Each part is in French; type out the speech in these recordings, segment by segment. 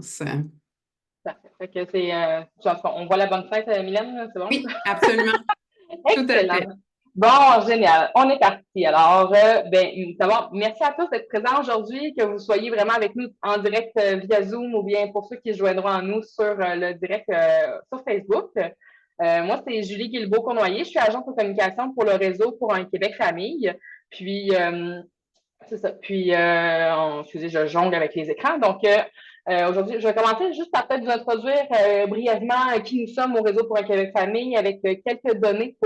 confiance. Parfait. Fait que on voit la bonne fête, Mylène, c'est bon? Oui, absolument, tout à Excellent. fait. Bon, génial. On est parti. Alors, d'abord, merci à tous d'être présents aujourd'hui, que vous soyez vraiment avec nous en direct via Zoom ou bien pour ceux qui se joindront à nous sur le direct sur Facebook. Moi, c'est Julie Guilbeault-Cournoyer. Je suis agente de communication pour le réseau pour un Québec famille. Puis, c'est ça. Puis, excusez, je jongle avec les écrans. Donc, aujourd'hui, je vais commencer juste par peut-être vous introduire brièvement qui nous sommes au Réseau pour un Québec famille avec quelques données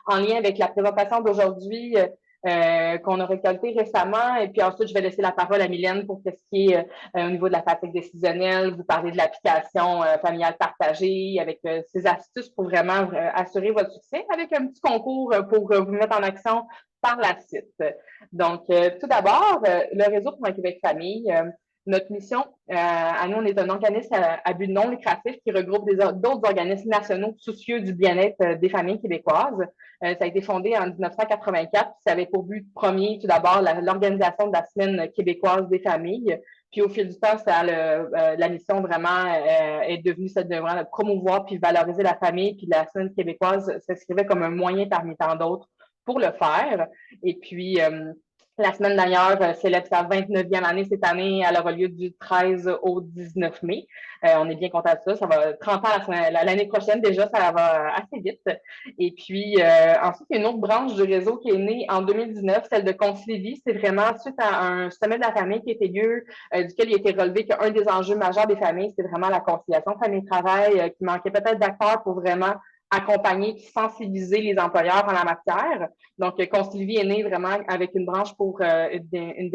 en lien avec la présentation d'aujourd'hui qu'on a récoltée récemment. Et puis ensuite, je vais laisser la parole à Mylène pour ce qui est au niveau de la fatigue décisionnelle, vous parler de l'application familiale partagée avec ses astuces pour vraiment assurer votre succès avec un petit concours pour vous mettre en action par la suite. Donc, tout d'abord, le Réseau pour un Québec famille, notre mission, à nous, on est un organisme à but non lucratif qui regroupe d'autres organismes nationaux soucieux du bien-être des familles québécoises. Ça a été fondé en 1984, puis ça avait pour but premier, tout d'abord, l'organisation de la Semaine québécoise des familles. Puis au fil du temps, la mission vraiment est devenue celle de vraiment promouvoir puis valoriser la famille. Puis la Semaine québécoise s'inscrivait comme un moyen parmi tant d'autres pour le faire. Et puis, la semaine d'ailleurs célèbre sa 29e année cette année. Elle aura lieu du 13 au 19 mai. On est bien content de ça. Ça va 30 ans l'année prochaine déjà, ça va assez vite. Et puis, ensuite, il y a une autre branche du réseau qui est née en 2019, celle de Concilivie. C'est vraiment suite à un sommet de la famille qui a été lieu, duquel il a été relevé qu'un des enjeux majeurs des familles, c'est vraiment la conciliation famille-travail, qui manquait peut-être d'acteurs pour vraiment accompagner, sensibiliser les employeurs en la matière. Donc, Concilivie est né vraiment avec une branche qui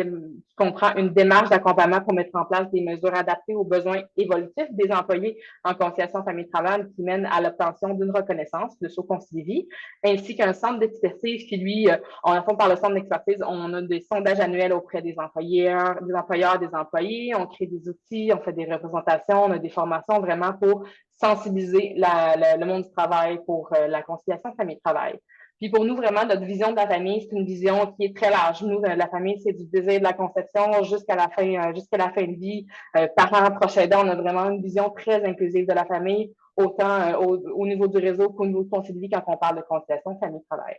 comprend une démarche d'accompagnement pour mettre en place des mesures adaptées aux besoins évolutifs des employés en conciliation famille-travail qui mène à l'obtention d'une reconnaissance, le saut Concilivie, ainsi qu'un centre d'expertise qui, lui, en fond, par le centre d'expertise, on a des sondages annuels auprès des employeurs, des employés, on crée des outils, on fait des représentations, on a des formations vraiment pour sensibiliser le monde du travail pour la conciliation famille-travail. Puis pour nous, vraiment, notre vision de la famille, c'est une vision qui est très large. Nous, la famille, c'est du désir de la conception jusqu'à la fin de vie. Parents, proches aidants, on a vraiment une vision très inclusive de la famille, autant au niveau du réseau qu'au niveau de Concilivi quand on parle de conciliation famille-travail.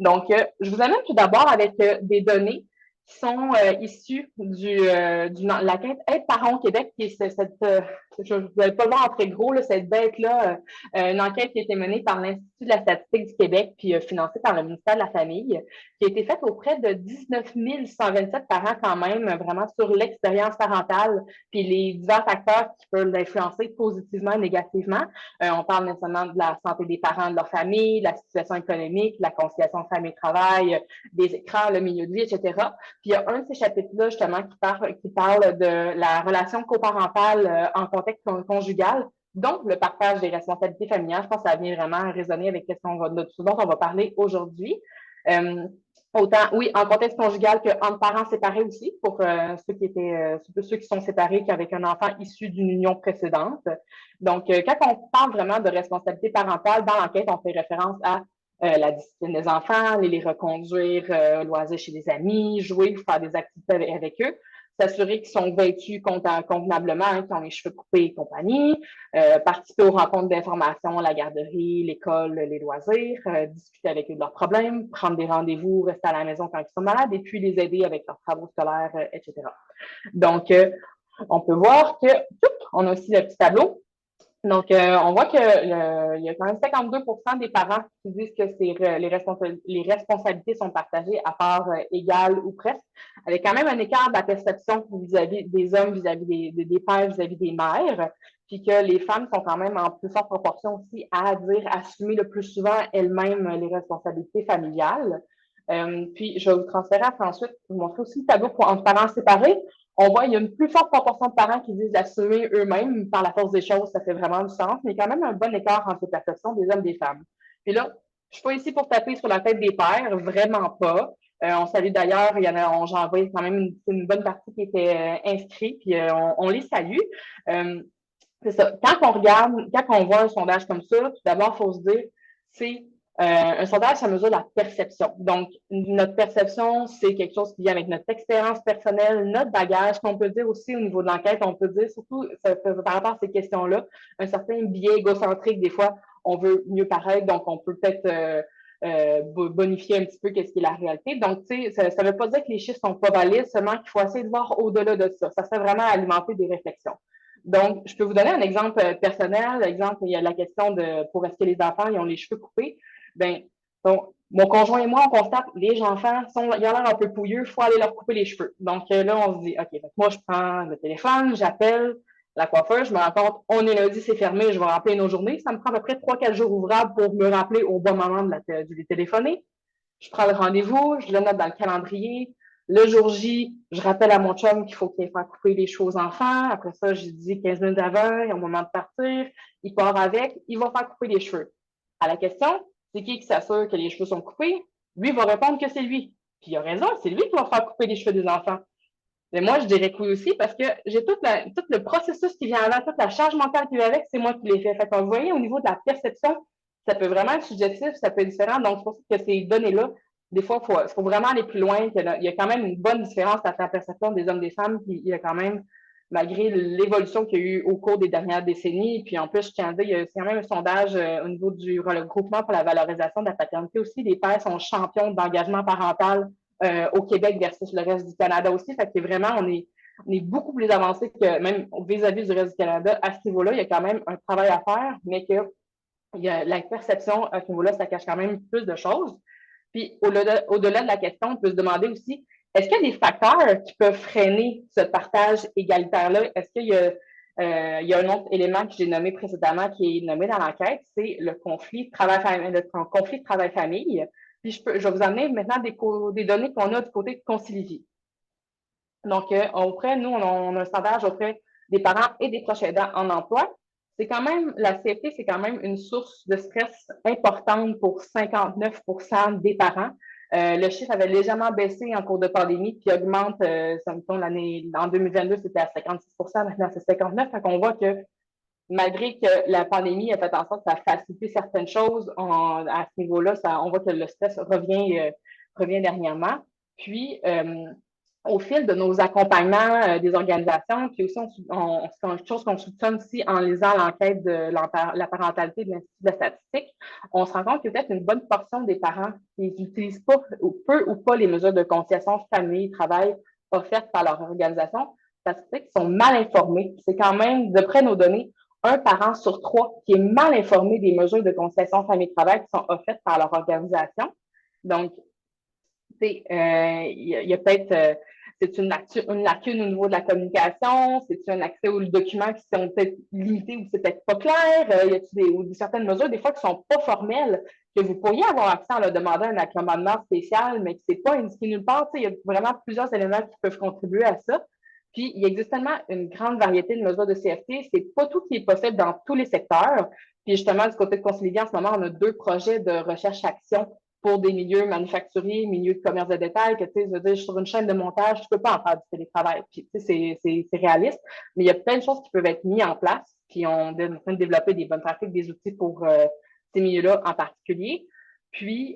Donc, je vous amène tout d'abord avec des données qui sont issues l'enquête Aide parents au Québec, qui est vous n'allez pas le voir en très gros, là, cette bête-là, une enquête qui a été menée par l'Institut de la statistique du Québec, puis financée par le ministère de la Famille, qui a été faite auprès de 19 127 parents quand même, vraiment sur l'expérience parentale, puis les divers facteurs qui peuvent l'influencer positivement et négativement. On parle nécessairement de la santé des parents, de leur famille, la situation économique, la conciliation famille-travail, des écrans, le milieu de vie, etc. Puis il y a un de ces chapitres-là, justement, qui parle de la relation coparentale en contexte conjugal, donc le partage des responsabilités familiales. Je pense que ça vient vraiment résonner avec ce dont on va parler aujourd'hui. Autant, oui, en contexte conjugal qu'entre parents séparés aussi, pour ceux qui sont séparés qu'avec un enfant issu d'une union précédente. Donc, quand on parle vraiment de responsabilité parentale, dans l'enquête, on fait référence à la discipline des enfants, les reconduire, loisirs chez des amis, jouer, faire des activités avec eux, s'assurer qu'ils sont vêtus convenablement, hein, qu'ils ont les cheveux coupés et compagnie, participer aux rencontres d'information, la garderie, l'école, les loisirs, discuter avec eux de leurs problèmes, prendre des rendez-vous, rester à la maison quand ils sont malades et puis les aider avec leurs travaux scolaires, etc. Donc, on peut voir que, on a aussi le petit tableau. Donc, on voit il y a quand même 52 des parents qui disent que les responsabilités sont partagées à part égale ou presque, avec quand même un écart de la perception vis-à-vis des hommes, vis-à-vis des pères, vis-à-vis des mères, puis que les femmes sont quand même en plus forte proportion aussi à assumer le plus souvent elles-mêmes les responsabilités familiales. Puis, je vais vous transférer après ensuite, vous montrer aussi le tableau entre parents séparés. On voit qu'il y a une plus forte proportion de parents qui disent l'assumer eux-mêmes par la force des choses, ça fait vraiment du sens, mais quand même un bon écart entre les perceptions des hommes et des femmes. Et là, je suis pas ici pour taper sur la tête des pères, vraiment pas. On salue d'ailleurs, j'en vois quand même une bonne partie qui était inscrite, puis on les salue. C'est ça. Quand on voit un sondage comme ça, tout d'abord, il faut se dire, c'est Un sondage, ça mesure la perception. Donc, notre perception, c'est quelque chose qui vient avec notre expérience personnelle, notre bagage, qu'on peut dire aussi au niveau de l'enquête, on peut dire surtout par rapport à ces questions-là, un certain biais égocentrique, des fois, on veut mieux paraître, donc on peut peut-être bonifier un petit peu qu'est-ce qui est la réalité. Donc, tu sais, ça ne veut pas dire que les chiffres sont pas valides, seulement qu'il faut essayer de voir au-delà de ça. Ça sert vraiment à alimenter des réflexions. Donc, je peux vous donner un exemple personnel. Exemple, il y a la question de pour est-ce que les enfants ils ont les cheveux coupés. Ben, donc, mon conjoint et moi, on constate les enfants ils ont l'air un peu pouilleux, il faut aller leur couper les cheveux. Donc là, on se dit, OK, donc moi, je prends le téléphone, j'appelle la coiffeuse, je me rends compte, on est lundi, c'est fermé, je vais rappeler nos journées. Ça me prend à peu près 3-4 jours ouvrables pour me rappeler au bon moment de les téléphoner. Je prends le rendez-vous, je le note dans le calendrier. Le jour J, je rappelle à mon chum qu'il faut qu'il fasse couper les cheveux aux enfants. Après ça, je dis 15 minutes avant, il y a un moment de partir. Il part avec, il va faire couper les cheveux. À la question, c'est qui s'assure que les cheveux sont coupés? Lui va répondre que c'est lui. Puis il a raison, c'est lui qui va faire couper les cheveux des enfants. Mais moi, je dirais que oui aussi parce que j'ai tout le processus qui vient avant, toute la charge mentale qui vient avec, c'est moi qui l'ai fait. Fait que vous voyez, au niveau de la perception, ça peut vraiment être subjectif, ça peut être différent. Donc, c'est pour ça que ces données-là, des fois, il faut vraiment aller plus loin. Il y a quand même une bonne différence entre la perception des hommes et des femmes. Puis il y a quand même, malgré l'évolution qu'il y a eu au cours des dernières décennies, puis en plus, je tiens à dire, il y a quand même un sondage au niveau du regroupement pour la valorisation de la paternité aussi. Les pères sont champions d'engagement parental au Québec versus le reste du Canada aussi. Fait que vraiment, on est beaucoup plus avancé que même vis-à-vis du reste du Canada. À ce niveau-là, il y a quand même un travail à faire, mais que il y a la perception à ce niveau-là, ça cache quand même plus de choses. Puis au-delà de la question, on peut se demander aussi, est-ce qu'il y a des facteurs qui peuvent freiner ce partage égalitaire-là? Est-ce qu'il y a il y a un autre élément que j'ai nommé précédemment qui est nommé dans l'enquête, c'est le conflit travail-famille. Puis je vais vous amener maintenant des données qu'on a du côté de Concilivie. Donc, nous, on a un sondage auprès des parents et des proches aidants en emploi. C'est quand même, la CFT, c'est quand même une source de stress importante pour 59 des parents. Le chiffre avait légèrement baissé en cours de pandémie, puis augmente, en 2022, c'était à 56 maintenant c'est 59 Fait qu'on voit que malgré que la pandémie a fait en sorte que ça a facilité certaines choses, à ce niveau-là, on voit que le stress revient dernièrement. Puis, au fil de nos accompagnements des organisations, puis aussi, c'est une chose qu'on soupçonne aussi en lisant l'enquête de la parentalité de l'Institut de la statistique, on se rend compte qu'il y a peut-être une bonne portion des parents qui n'utilisent pas, ou peu ou pas, les mesures de conciliation famille-travail offertes par leur organisation, parce qu'ils sont mal informés. C'est quand même, d'après nos données, un parent sur trois qui est mal informé des mesures de conciliation famille-travail qui sont offertes par leur organisation. Donc, il y a peut-être c'est une lacune au niveau de la communication, c'est un accès aux documents qui sont peut-être limités ou c'est peut-être pas clair, y a-t-il certaines mesures des fois qui sont pas formelles que vous pourriez avoir accès en leur demandant un accommodement spécial, mais que c'est pas indiqué nulle part. Il y a vraiment plusieurs éléments qui peuvent contribuer à ça. Puis, il existe tellement une grande variété de mesures de CFT, c'est pas tout qui est possible dans tous les secteurs. Puis justement, du côté de Concilivi, en ce moment, on a 2 projets de recherche-action pour des milieux manufacturiers, milieux de commerce de détail, que tu sais, je veux dire, sur une chaîne de montage, tu peux pas en faire du télétravail. Puis, tu sais, c'est réaliste, mais il y a plein de choses qui peuvent être mises en place, puis on est en train de développer des bonnes pratiques, des outils pour ces milieux-là en particulier. Puis,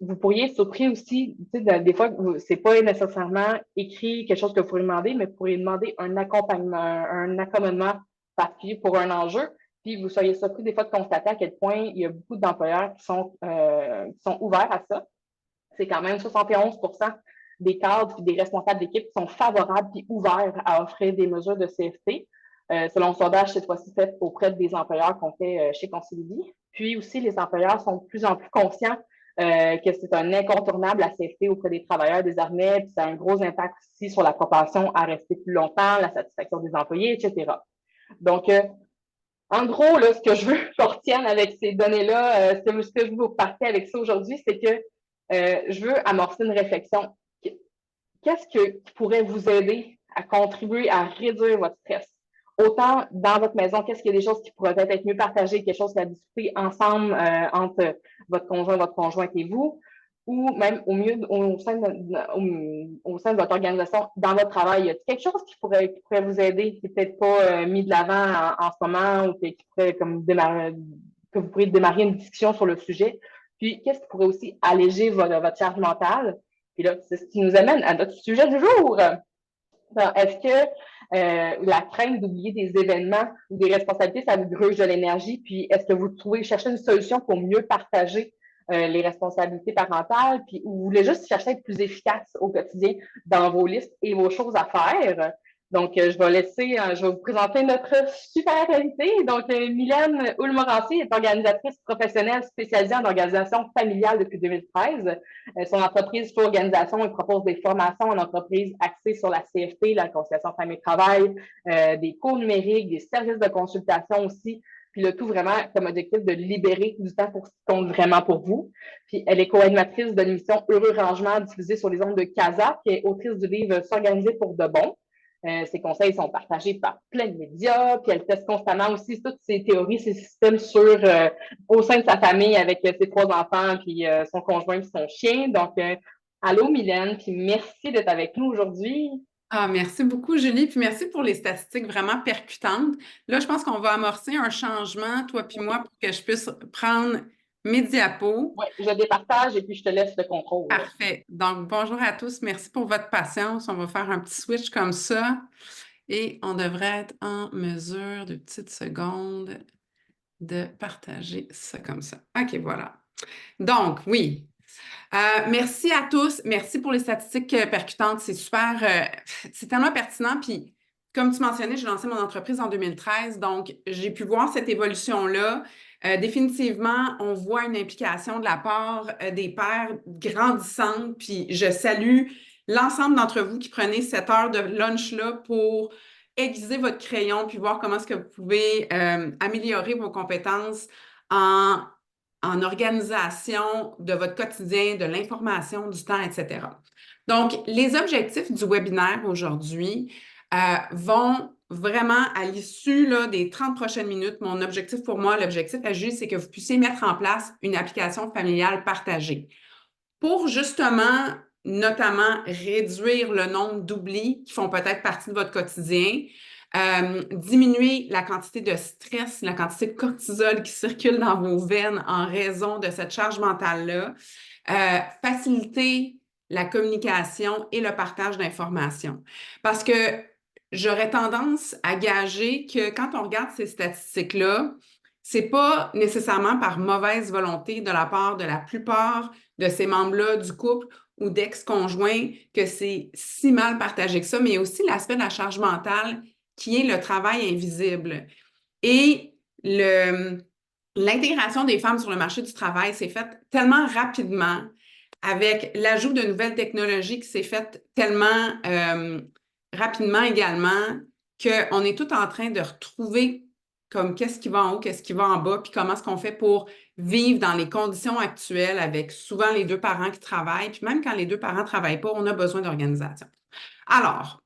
vous pourriez être surpris aussi, tu sais, des fois, c'est pas nécessairement écrit quelque chose que vous pourriez demander, mais vous pourriez demander un accompagnement, un accommodement particulier pour un enjeu. Puis vous soyez surpris des fois de constater à quel point il y a beaucoup d'employeurs qui sont ouverts à ça. C'est quand même 71 des cadres et des responsables d'équipe qui sont favorables et ouverts à offrir des mesures de CFT, selon le sondage cette fois-ci fait auprès des employeurs qu'on fait chez Concilivi. Puis aussi, les employeurs sont de plus en plus conscients que c'est un incontournable la CFT auprès des travailleurs désormais, puis ça a un gros impact aussi sur la propension à rester plus longtemps, la satisfaction des employés, etc. Donc, en gros, là, ce que je veux qu'on retienne avec ces données-là, ce que je veux vous partager avec ça aujourd'hui, c'est que je veux amorcer une réflexion. Qu'est-ce qui pourrait vous aider à contribuer à réduire votre stress? Autant dans votre maison, qu'est-ce qu'il y a des choses qui pourraient être mieux partagées, quelque chose à discuter ensemble entre votre conjoint, votre conjointe et vous, ou même au sein de votre organisation, dans votre travail. Y a quelque chose qui pourrait vous aider, qui n'est peut-être pas mis de l'avant en ce moment, ou qui pourrait comme démarrer, que vous pourriez démarrer une discussion sur le sujet? Puis, qu'est-ce qui pourrait aussi alléger votre charge mentale? Puis là, c'est ce qui nous amène à notre sujet du jour. Est-ce que la crainte d'oublier des événements ou des responsabilités, ça vous gruge de l'énergie? Puis est-ce que vous cherchez une solution pour mieux partager les responsabilités parentales? Puis ou vous voulez juste chercher à être plus efficace au quotidien dans vos listes et vos choses à faire? Donc, je vais vous présenter notre super invitée. Donc, Mylène Houle-Morancy est organisatrice professionnelle spécialisée en organisation familiale depuis 2013. Son entreprise Flow Organisation, elle propose des formations en entreprise axées sur la CFT, la conciliation famille-travail, des cours numériques, des services de consultation aussi. Puis le tout vraiment comme objectif de libérer du temps pour ce qui compte vraiment pour vous. Puis elle est co-animatrice de l'émission Heureux Rangement diffusée sur les ondes de Casa, qui est autrice du livre S'organiser pour de bon. Ses conseils sont partagés par plein de médias, puis elle teste constamment aussi toutes ses théories, ses systèmes au sein de sa famille avec ses 3 enfants, puis son conjoint puis son chien. Donc, allô Mylène, puis merci d'être avec nous aujourd'hui. Ah, merci beaucoup, Julie, puis merci pour les statistiques vraiment percutantes. Là, je pense qu'on va amorcer un changement, toi puis moi, pour que je puisse prendre mes diapos. Oui, je départage et puis je te laisse le contrôle. Parfait. Donc, bonjour à tous. Merci pour votre patience. On va faire un petit switch comme ça et on devrait être en mesure de petites secondes de partager ça comme ça. OK, voilà. Donc, oui. Merci à tous. Merci pour les statistiques percutantes. C'est super, c'est tellement pertinent. Puis, comme tu mentionnais, j'ai lancé mon entreprise en 2013. Donc, j'ai pu voir cette évolution-là. Définitivement, on voit une implication de la part des pères grandissante. Puis, je salue l'ensemble d'entre vous qui prenez cette heure de lunch-là pour aiguiser votre crayon puis voir comment est-ce que vous pouvez améliorer vos compétences en organisation de votre quotidien, de l'information, du temps, etc. Donc, les objectifs du webinaire aujourd'hui vont vraiment à l'issue des 30 prochaines minutes. Mon objectif pour moi, l'objectif à Julie, c'est que vous puissiez mettre en place une application familiale partagée pour justement, notamment, réduire le nombre d'oublis qui font peut-être partie de votre quotidien, diminuer la quantité de stress, la quantité de cortisol qui circule dans vos veines en raison de cette charge mentale-là, faciliter la communication et le partage d'informations. Parce que j'aurais tendance à gager que quand on regarde ces statistiques-là, c'est pas nécessairement par mauvaise volonté de la part de la plupart de ces membres-là du couple ou d'ex-conjoints que c'est si mal partagé que ça, mais aussi l'aspect de la charge mentale qui est le travail invisible. Et l'intégration des femmes sur le marché du travail s'est faite tellement rapidement avec l'ajout de nouvelles technologies qui s'est fait tellement rapidement également qu'on est tout en train de retrouver comme qu'est-ce qui va en haut, qu'est-ce qui va en bas, puis comment est-ce qu'on fait pour vivre dans les conditions actuelles avec souvent les 2 parents qui travaillent, puis même quand les 2 parents ne travaillent pas, on a besoin d'organisation. Alors,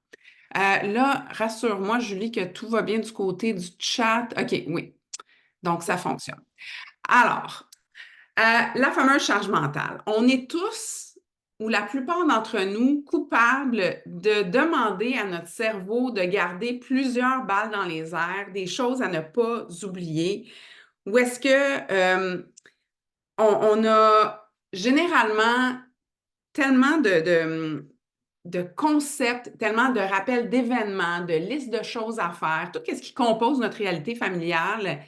là, rassure-moi, Julie, que tout va bien du côté du chat. OK, oui. Donc, ça fonctionne. Alors, la fameuse charge mentale. On est tous, ou la plupart d'entre nous, coupables de demander à notre cerveau de garder plusieurs balles dans les airs, des choses à ne pas oublier. Ou est-ce que on a généralement tellement de concepts, tellement de rappels d'événements, de listes de choses à faire, tout ce qui compose notre réalité familiale,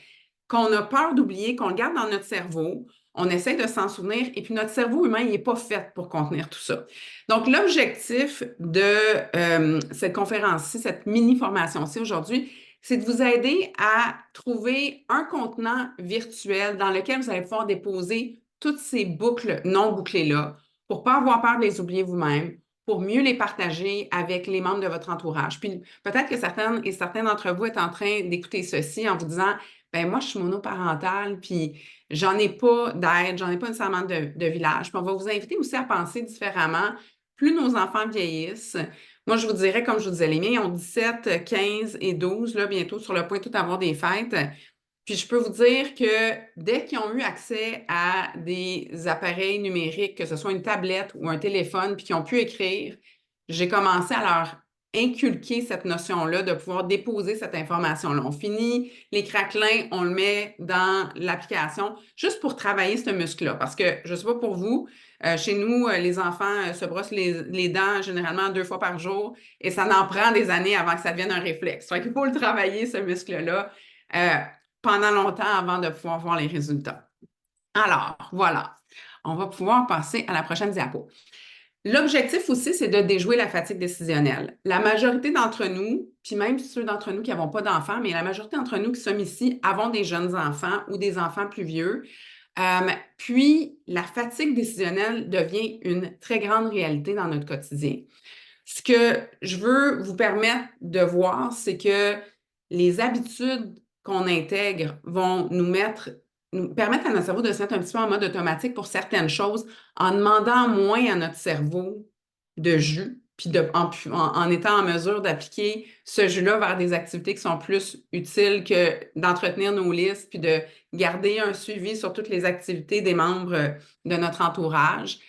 qu'on a peur d'oublier, qu'on le garde dans notre cerveau. On essaie de s'en souvenir et puis notre cerveau humain, il n'est pas fait pour contenir tout ça. Donc, l'objectif de cette conférence-ci, cette mini-formation-ci aujourd'hui, c'est de vous aider à trouver un contenant virtuel dans lequel vous allez pouvoir déposer toutes ces boucles non bouclées-là pour ne pas avoir peur de les oublier vous-même, pour mieux les partager avec les membres de votre entourage. Puis peut-être que certaines et certains d'entre vous êtes en train d'écouter ceci en vous disant ben moi, je suis monoparentale, puis j'en ai pas d'aide, j'en ai pas nécessairement de village. Puis on va vous inviter aussi à penser différemment. Plus nos enfants vieillissent, moi, je vous dirais, comme je vous disais, les miens ont 17, 15 et 12, là, bientôt sur le point de tout avoir des fêtes. Puis je peux vous dire que dès qu'ils ont eu accès à des appareils numériques, que ce soit une tablette ou un téléphone, puis qu'ils ont pu écrire, j'ai commencé à leur inculquer cette notion-là, de pouvoir déposer cette information-là. On finit les craquelins, on le met dans l'application juste pour travailler ce muscle-là. Parce que, je ne sais pas pour vous, chez nous, les enfants se brossent les dents généralement 2 fois par jour et ça en prend des années avant que ça devienne un réflexe. Fait qu'il faut le travailler, ce muscle-là, pendant longtemps avant de pouvoir voir les résultats. Alors, voilà. On va pouvoir passer à la prochaine diapo. L'objectif aussi, c'est de déjouer la fatigue décisionnelle. La majorité d'entre nous, puis même ceux d'entre nous qui n'avons pas d'enfants, mais la majorité d'entre nous qui sommes ici avons des jeunes enfants ou des enfants plus vieux. Puis, la fatigue décisionnelle devient une très grande réalité dans notre quotidien. Ce que je veux vous permettre de voir, c'est que les habitudes qu'on intègre vont nous permettre à notre cerveau de se mettre un petit peu en mode automatique pour certaines choses en demandant moins à notre cerveau de jus, puis en étant en mesure d'appliquer ce jus-là vers des activités qui sont plus utiles que d'entretenir nos listes, puis de garder un suivi sur toutes les activités des membres de notre entourage.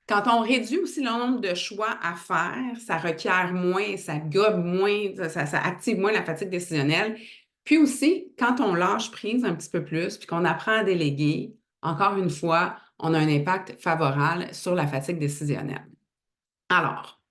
Quand on réduit aussi le nombre de choix à faire, ça requiert moins, ça gobe moins, ça active moins la fatigue décisionnelle. Puis aussi, quand on lâche prise un petit peu plus, puis qu'on apprend à déléguer, encore une fois, on a un impact favorable sur la fatigue décisionnelle. Alors,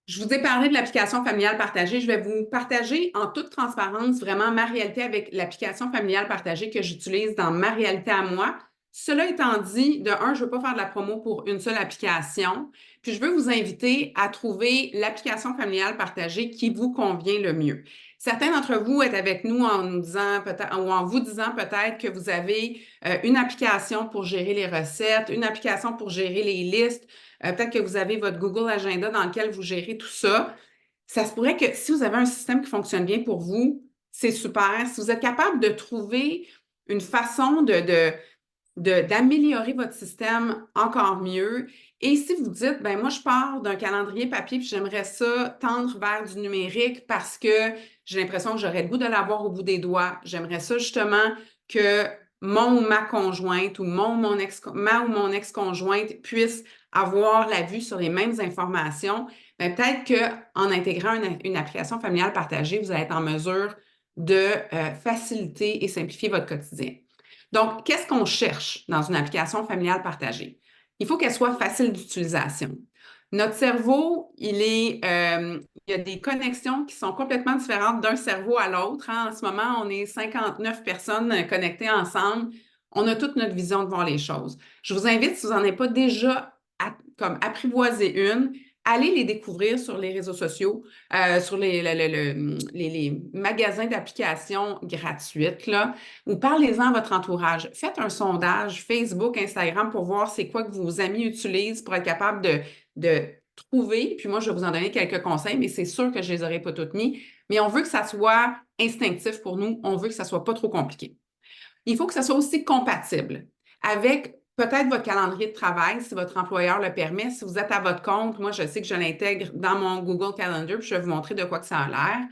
je vous ai parlé de l'application familiale partagée. Je vais vous partager en toute transparence vraiment ma réalité avec l'application familiale partagée que j'utilise dans ma réalité à moi. Cela étant dit, de un, je ne veux pas faire de la promo pour une seule application. Puis, je veux vous inviter à trouver l'application familiale partagée qui vous convient le mieux. Certains d'entre vous êtes avec nous en nous disant peut-être ou en vous disant peut-être que vous avez une application pour gérer les recettes, une application pour gérer les listes. Peut-être que vous avez votre Google Agenda dans lequel vous gérez tout ça. Ça se pourrait que si vous avez un système qui fonctionne bien pour vous, c'est super. Si vous êtes capable de trouver une façon d'améliorer votre système encore mieux. Et si vous dites, ben moi, je pars d'un calendrier papier puis j'aimerais ça tendre vers du numérique parce que j'ai l'impression que j'aurais le goût de l'avoir au bout des doigts. J'aimerais ça justement que mon ou ma conjointe ou ma ou mon ex-conjointe puisse avoir la vue sur les mêmes informations. Ben, peut-être qu'en intégrant une application familiale partagée, vous allez être en mesure de faciliter et simplifier votre quotidien. Donc, qu'est-ce qu'on cherche dans une application familiale partagée? Il faut qu'elle soit facile d'utilisation. Notre cerveau, il y a des connexions qui sont complètement différentes d'un cerveau à l'autre. En ce moment, on est 59 personnes connectées ensemble. On a toute notre vision de voir les choses. Je vous invite, si vous n'en avez pas déjà apprivoisé une, allez les découvrir sur les réseaux sociaux, sur les magasins d'applications gratuites, là, ou parlez-en à votre entourage. Faites un sondage Facebook, Instagram pour voir c'est quoi que vos amis utilisent pour être capable de trouver. Puis moi, je vais vous en donner quelques conseils, mais c'est sûr que je ne les aurai pas toutes mis. Mais on veut que ça soit instinctif pour nous. On veut que ça ne soit pas trop compliqué. Il faut que ça soit aussi compatible avec peut-être votre calendrier de travail, si votre employeur le permet. Si vous êtes à votre compte, moi, je sais que je l'intègre dans mon Google Calendar, puis je vais vous montrer de quoi que ça a l'air.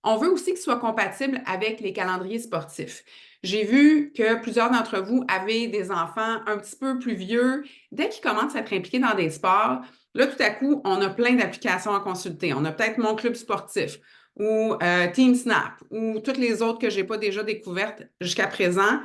On veut aussi qu'il soit compatible avec les calendriers sportifs. J'ai vu que plusieurs d'entre vous avaient des enfants un petit peu plus vieux. Dès qu'ils commencent à être impliqués dans des sports, là, tout à coup, on a plein d'applications à consulter. On a peut-être Mon Club sportif ou Team Snap ou toutes les autres que je n'ai pas déjà découvertes jusqu'à présent.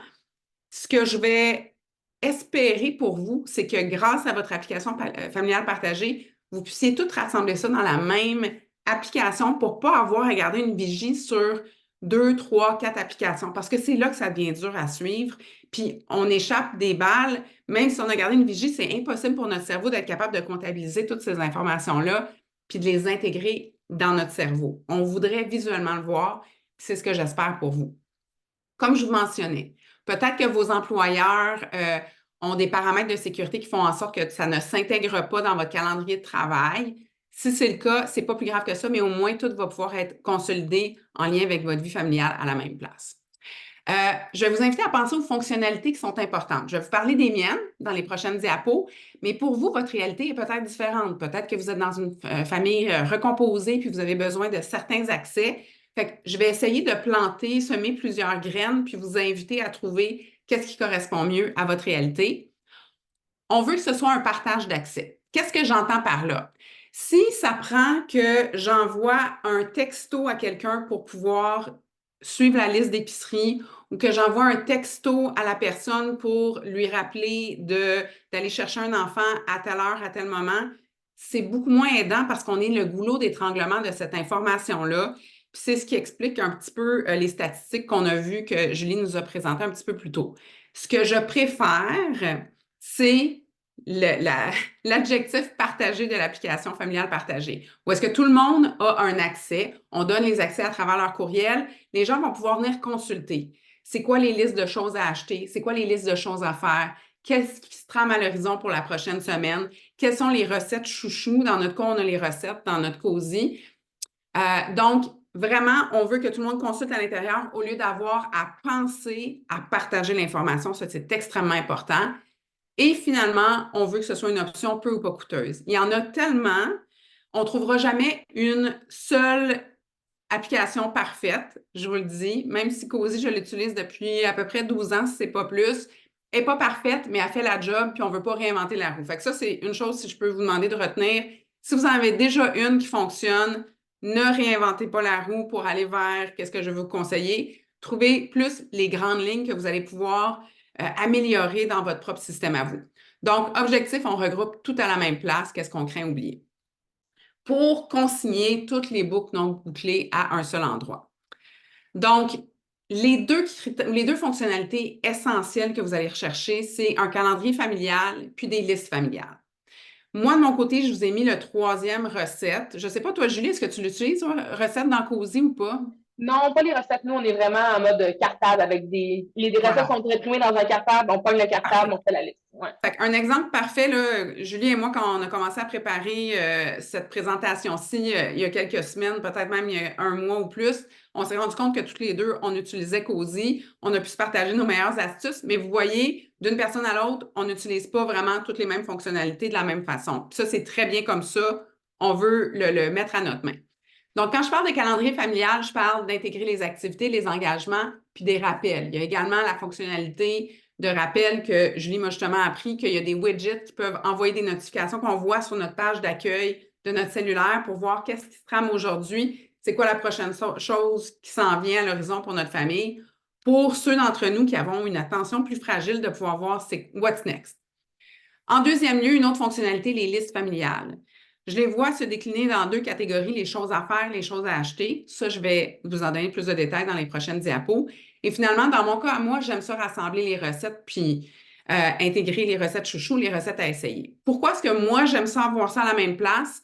Ce que je vais espérer pour vous, c'est que grâce à votre application familiale partagée, vous puissiez toutes rassembler ça dans la même application pour ne pas avoir à garder une vigie sur 2, 3, 4 applications, parce que c'est là que ça devient dur à suivre. Puis on échappe des balles. Même si on a gardé une vigie, c'est impossible pour notre cerveau d'être capable de comptabiliser toutes ces informations-là puis de les intégrer dans notre cerveau. On voudrait visuellement le voir. C'est ce que j'espère pour vous. Comme je vous mentionnais, peut-être que vos employeurs ont des paramètres de sécurité qui font en sorte que ça ne s'intègre pas dans votre calendrier de travail. Si c'est le cas, ce n'est pas plus grave que ça, mais au moins tout va pouvoir être consolidé en lien avec votre vie familiale à la même place. Je vais vous inviter à penser aux fonctionnalités qui sont importantes. Je vais vous parler des miennes dans les prochaines diapos, mais pour vous, votre réalité est peut-être différente. Peut-être que vous êtes dans une famille recomposée puis vous avez besoin de certains accès. Fait que je vais essayer de planter, semer plusieurs graines puis vous inviter à trouver qu'est-ce qui correspond mieux à votre réalité. On veut que ce soit un partage d'accès. Qu'est-ce que j'entends par là? Si ça prend que j'envoie un texto à quelqu'un pour pouvoir suivre la liste d'épicerie ou que j'envoie un texto à la personne pour lui rappeler d'aller chercher un enfant à telle heure, à tel moment, c'est beaucoup moins aidant parce qu'on est le goulot d'étranglement de cette information-là. Puis c'est ce qui explique un petit peu les statistiques qu'on a vues que Julie nous a présentées un petit peu plus tôt. Ce que je préfère, c'est l'adjectif partagé de l'application familiale partagée, où est-ce que tout le monde a un accès, on donne les accès à travers leur courriel, les gens vont pouvoir venir consulter. C'est quoi les listes de choses à acheter? C'est quoi les listes de choses à faire? Qu'est-ce qui se trame à l'horizon pour la prochaine semaine? Quelles sont les recettes chouchou? Dans notre cas, on a les recettes dans notre COSI. Donc, vraiment, on veut que tout le monde consulte à l'intérieur au lieu d'avoir à penser à partager l'information. Ça, c'est extrêmement important. Et finalement, on veut que ce soit une option peu ou pas coûteuse. Il y en a tellement, on ne trouvera jamais une seule application parfaite, je vous le dis, même si Cozy, je l'utilise depuis à peu près 12 ans, si ce n'est pas plus. Elle n'est pas parfaite, mais elle fait la job, puis on ne veut pas réinventer la roue. Fait que ça, c'est une chose, si je peux vous demander de retenir. Si vous en avez déjà une qui fonctionne, ne réinventez pas la roue pour aller vers qu'est-ce que je veux vous conseiller. Trouvez plus les grandes lignes que vous allez pouvoir améliorer dans votre propre système à vous. Donc, objectif, on regroupe tout à la même place. Qu'est-ce qu'on craint oublier? Pour consigner toutes les boucles non bouclées à un seul endroit. Donc, les deux fonctionnalités essentielles que vous allez rechercher, c'est un calendrier familial puis des listes familiales. Moi, de mon côté, je vous ai mis le troisième recette. Je ne sais pas, toi, Julie, est-ce que tu l'utilises, recette dans Cozy ou pas? Non, pas les recettes. Nous, on est vraiment en mode cartable avec les recettes Voilà. sont réprimées dans un cartable. On pogne le cartable, Parfait. on fait la liste. Ouais. Fait un exemple parfait, là, Julie et moi, quand on a commencé à préparer cette présentation-ci il y a quelques semaines, peut-être même il y a un mois ou plus, on s'est rendu compte que toutes les deux, on utilisait Cozy. On a pu se partager nos meilleures astuces, mais vous voyez, d'une personne à l'autre, on n'utilise pas vraiment toutes les mêmes fonctionnalités de la même façon. Puis ça, c'est très bien comme ça. On veut le mettre à notre main. Donc, quand je parle de calendrier familial, je parle d'intégrer les activités, les engagements, puis des rappels. Il y a également la fonctionnalité de rappel que Julie m'a justement appris qu'il y a des widgets qui peuvent envoyer des notifications qu'on voit sur notre page d'accueil de notre cellulaire pour voir qu'est-ce qui se trame aujourd'hui, c'est quoi la prochaine chose qui s'en vient à l'horizon pour notre famille. Pour ceux d'entre nous qui avons une attention plus fragile, de pouvoir voir c'est what's next. En deuxième lieu, une autre fonctionnalité, les listes familiales. Je les vois se décliner dans deux catégories, les choses à faire, les choses à acheter. Ça, je vais vous en donner plus de détails dans les prochaines diapos. Et finalement, dans mon cas, moi, j'aime ça rassembler les recettes puis intégrer les recettes chouchou, les recettes à essayer. Pourquoi est-ce que moi, j'aime ça avoir ça à la même place?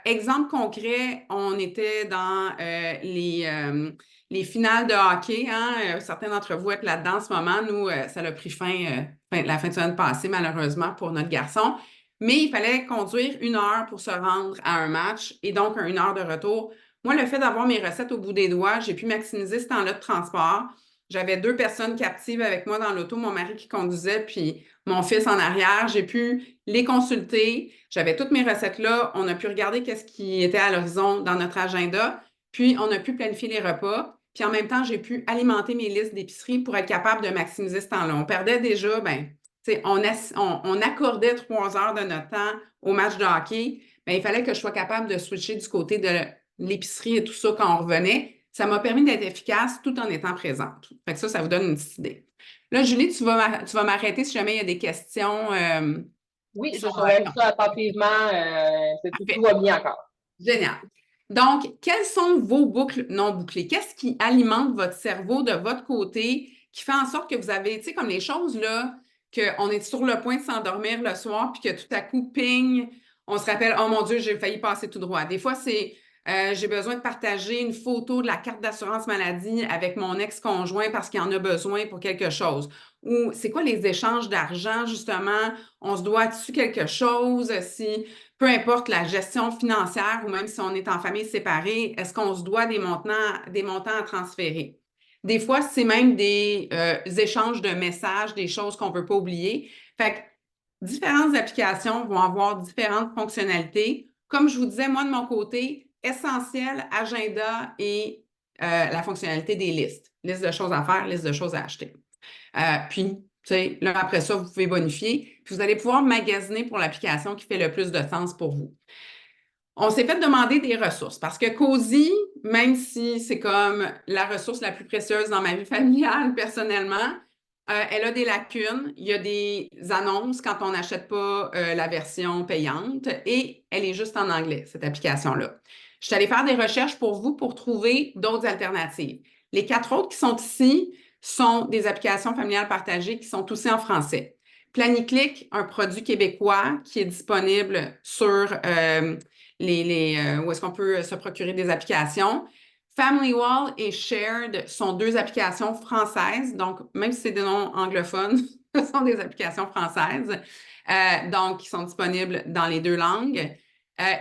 Exemple concret, on était dans les finales de hockey. Hein? Certains d'entre vous êtes là-dedans en ce moment. Nous, ça a pris fin la fin de semaine passée, malheureusement, pour notre garçon. Mais il fallait conduire 1 heure pour se rendre à un match et donc 1 heure de retour. Moi, le fait d'avoir mes recettes au bout des doigts, j'ai pu maximiser ce temps-là de transport. J'avais 2 personnes captives avec moi dans l'auto, mon mari qui conduisait, puis mon fils en arrière. J'ai pu les consulter. J'avais toutes mes recettes là. On a pu regarder qu'est-ce qui était à l'horizon dans notre agenda. Puis, on a pu planifier les repas. Puis, en même temps, j'ai pu alimenter mes listes d'épicerie pour être capable de maximiser ce temps-là. On perdait déjà, on accordait 3 heures de notre temps au match de hockey. Bien, il fallait que je sois capable de switcher du côté de l'épicerie et tout ça quand on revenait. Ça m'a permis d'être efficace tout en étant présente. Fait que ça vous donne une petite idée. Là, Julie, tu vas m'arrêter si jamais il y a des questions. Oui, je sur, surveille ça attentivement. Tout va bien encore. Génial. Donc, quelles sont vos boucles non bouclées? Qu'est-ce qui alimente votre cerveau de votre côté, qui fait en sorte que vous avez, tu sais, comme les choses là, qu'on est sur le point de s'endormir le soir, puis que tout à coup, ping, on se rappelle, oh mon Dieu, j'ai failli passer tout droit. Des fois, c'est j'ai besoin de partager une photo de la carte d'assurance maladie avec mon ex-conjoint parce qu'il en a besoin pour quelque chose. Ou c'est quoi les échanges d'argent, justement? On se doit dessus quelque chose? Si peu importe la gestion financière ou même si on est en famille séparée, est-ce qu'on se doit des montants à transférer? Des fois, c'est même des échanges de messages, des choses qu'on ne veut pas oublier. Fait que différentes applications vont avoir différentes fonctionnalités. Comme je vous disais, moi, de mon côté, essentiel, agenda et la fonctionnalité des listes. Liste de choses à faire, liste de choses à acheter. Puis, tu sais, là, après ça, vous pouvez bonifier. Puis, vous allez pouvoir magasiner pour l'application qui fait le plus de sens pour vous. On s'est fait demander des ressources parce que Cozy, même si c'est comme la ressource la plus précieuse dans ma vie familiale personnellement, elle a des lacunes. Il y a des annonces quand on n'achète pas la version payante et elle est juste en anglais, cette application-là. Je suis allée faire des recherches pour vous pour trouver d'autres alternatives. Les 4 autres qui sont ici sont des applications familiales partagées qui sont aussi en français. Planiclick, un produit québécois qui est disponible sur où est-ce qu'on peut se procurer des applications. Family Wall et Shared sont 2 applications françaises, donc même si c'est des noms anglophones, ce sont des applications françaises, donc qui sont disponibles dans les 2 langues.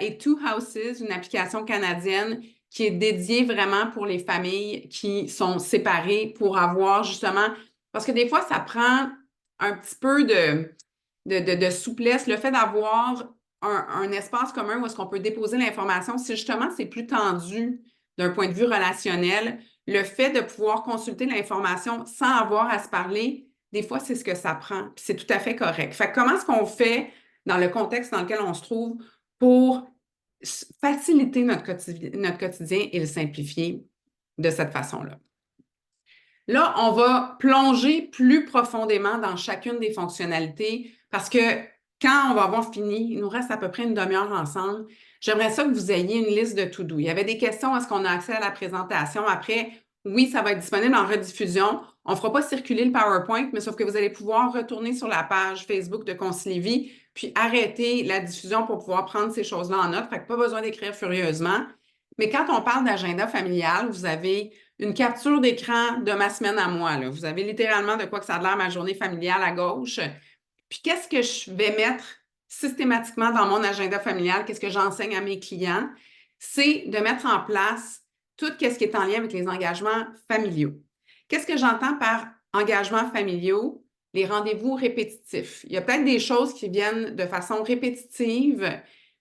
Et Two Houses, une application canadienne qui est dédiée vraiment pour les familles qui sont séparées pour avoir justement, parce que des fois, ça prend un petit peu de souplesse, le fait d'avoir un espace commun où est-ce qu'on peut déposer l'information, si justement c'est plus tendu d'un point de vue relationnel, le fait de pouvoir consulter l'information sans avoir à se parler, des fois, c'est ce que ça prend. Puis c'est tout à fait correct. Fait que comment est-ce qu'on fait dans le contexte dans lequel on se trouve pour faciliter notre quotidien et le simplifier de cette façon-là? Là, on va plonger plus profondément dans chacune des fonctionnalités parce que quand on va avoir fini, il nous reste à peu près une demi-heure ensemble. J'aimerais ça que vous ayez une liste de to-do. Il y avait des questions, est-ce qu'on a accès à la présentation? Après, oui, ça va être disponible en rediffusion. On ne fera pas circuler le PowerPoint, mais sauf que vous allez pouvoir retourner sur la page Facebook de Concilivie, puis arrêter la diffusion pour pouvoir prendre ces choses-là en note. Fait que pas besoin d'écrire furieusement. Mais quand on parle d'agenda familial, vous avez une capture d'écran de ma semaine à moi, là. Vous avez littéralement de quoi que ça a l'air ma journée familiale à gauche. Puis qu'est-ce que je vais mettre systématiquement dans mon agenda familial? Qu'est-ce que j'enseigne à mes clients? C'est de mettre en place tout ce qui est en lien avec les engagements familiaux. Qu'est-ce que j'entends par engagements familiaux? Les rendez-vous répétitifs. Il y a peut-être des choses qui viennent de façon répétitive,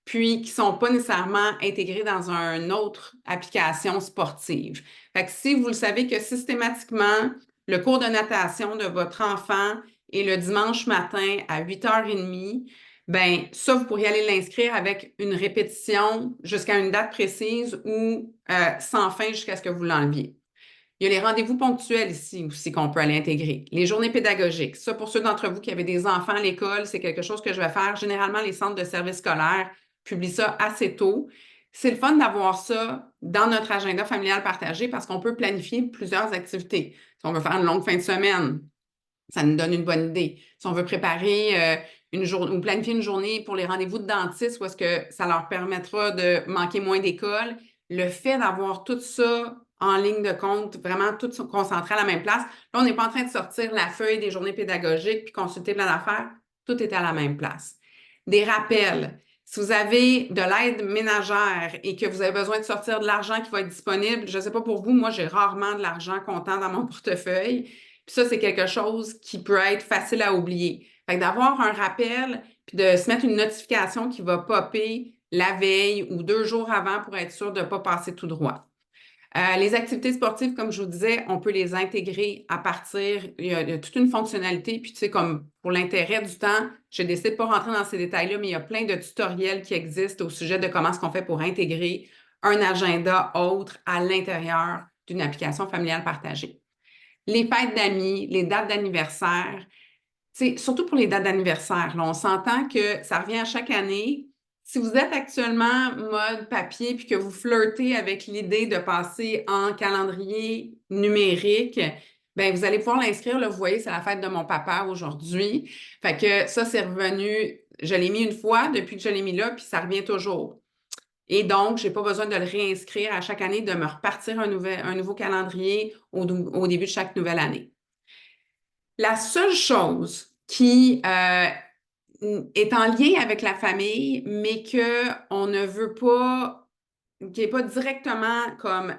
puis qui ne sont pas nécessairement intégrées dans une autre application sportive. Fait que si vous le savez que systématiquement, le cours de natation de votre enfant est le dimanche matin à 8h30, ben ça, vous pourriez aller l'inscrire avec une répétition jusqu'à une date précise ou sans fin jusqu'à ce que vous l'enleviez. Il y a les rendez-vous ponctuels ici aussi qu'on peut aller intégrer. Les journées pédagogiques. Ça, pour ceux d'entre vous qui avaient des enfants à l'école, c'est quelque chose que je vais faire. Généralement, les centres de services scolaires publient ça assez tôt. C'est le fun d'avoir ça dans notre agenda familial partagé parce qu'on peut planifier plusieurs activités. Si on veut faire une longue fin de semaine, ça nous donne une bonne idée. Si on veut préparer une journée ou planifier une journée pour les rendez-vous de dentiste où est-ce que ça leur permettra de manquer moins d'école, le fait d'avoir tout ça en ligne de compte, vraiment tout concentré à la même place. Là, on n'est pas en train de sortir la feuille des journées pédagogiques puis consulter plein d'affaires. Tout est à la même place. Des rappels. Si vous avez de l'aide ménagère et que vous avez besoin de sortir de l'argent qui va être disponible, je ne sais pas pour vous, moi, j'ai rarement de l'argent comptant dans mon portefeuille. Puis ça, c'est quelque chose qui peut être facile à oublier. Fait que d'avoir un rappel puis de se mettre une notification qui va popper la veille ou 2 jours avant pour être sûr de ne pas passer tout droit. Les activités sportives, comme je vous disais, on peut les intégrer à partir, il y a toute une fonctionnalité, puis tu sais, comme pour l'intérêt du temps, je décide de pas rentrer dans ces détails-là, mais il y a plein de tutoriels qui existent au sujet de comment est-ce qu'on fait pour intégrer un agenda autre à l'intérieur d'une application familiale partagée. Les fêtes d'amis, les dates d'anniversaire, surtout pour les dates d'anniversaire, on s'entend que ça revient à chaque année. Si vous êtes actuellement mode papier puis que vous flirtez avec l'idée de passer en calendrier numérique, bien, vous allez pouvoir l'inscrire. Là, vous voyez, c'est la fête de mon papa aujourd'hui. Fait que ça, c'est revenu. Je l'ai mis une fois depuis que je l'ai mis là, puis ça revient toujours. Et donc, je n'ai pas besoin de le réinscrire à chaque année, de me repartir un nouveau calendrier au début de chaque nouvelle année. La seule chose qui est en lien avec la famille, mais qu'on ne veut pas, qui n'est pas directement comme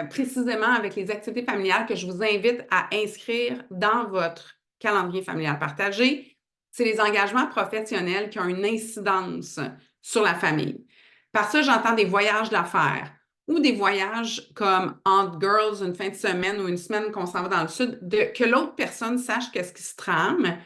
précisément avec les activités familiales que je vous invite à inscrire dans votre calendrier familial partagé, c'est les engagements professionnels qui ont une incidence sur la famille. Par ça, j'entends des voyages d'affaires ou des voyages comme entre girls une fin de semaine ou une semaine qu'on s'en va dans le sud, que l'autre personne sache qu'est-ce qui se trame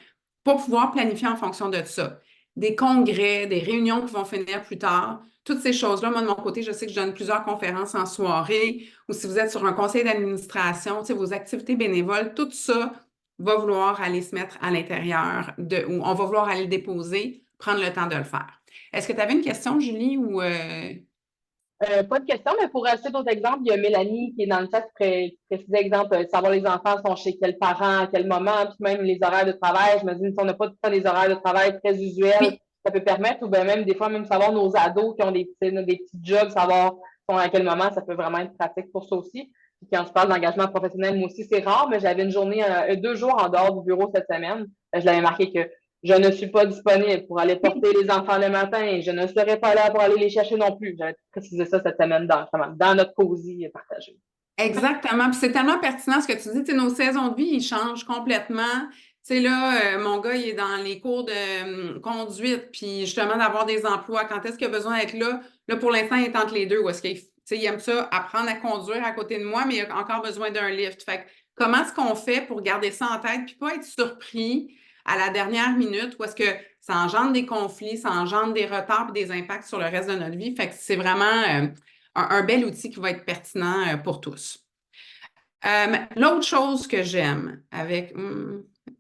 pour pouvoir planifier en fonction de ça. Des congrès, des réunions qui vont finir plus tard. toutes ces choses-là. Moi, de mon côté, je sais que je donne plusieurs conférences en soirée ou si vous êtes sur un conseil d'administration, vos activités bénévoles, tout ça va vouloir aller se mettre à l'intérieur ou on va vouloir aller le déposer, prendre le temps de le faire. Est-ce que tu avais une question, Julie, ou Pas de question, mais pour rajouter d'autres exemples, il y a Mélanie qui est dans le chat qui précisait, exemple, savoir les enfants sont chez quel parent, à quel moment, puis même les horaires de travail. Je me dis, si on n'a pas tout le temps des horaires de travail très usuels, oui, ça peut permettre, ou bien même des fois, même savoir nos ados qui ont des petits jobs, savoir sont à quel moment, ça peut vraiment être pratique pour ça aussi. Puis quand tu parles d'engagement professionnel, moi aussi, c'est rare, mais j'avais une journée, 2 jours en dehors du bureau cette semaine. Je l'avais marqué que je ne suis pas disponible pour aller porter les enfants le matin et je ne serai pas là pour aller les chercher non plus. J'avais précisé ça cette semaine dans notre cosy partagé. exactement. Puis c'est tellement pertinent ce que tu dis. Tu sais, nos saisons de vie, ils changent complètement. Tu sais, là, mon gars, il est dans les cours de conduite, puis justement d'avoir des emplois. Quand est-ce qu'il a besoin d'être là? Là, pour l'instant, il est entre les deux. Ou est-ce qu'il tu sais, il aime ça, apprendre à conduire à côté de moi, mais il a encore besoin d'un lift. Fait que comment est-ce qu'on fait pour garder ça en tête, puis pas être surpris à la dernière minute, où est-ce que ça engendre des conflits, ça engendre des retards et des impacts sur le reste de notre vie. Fait que c'est vraiment un bel outil qui va être pertinent pour tous. L'autre chose que j'aime avec...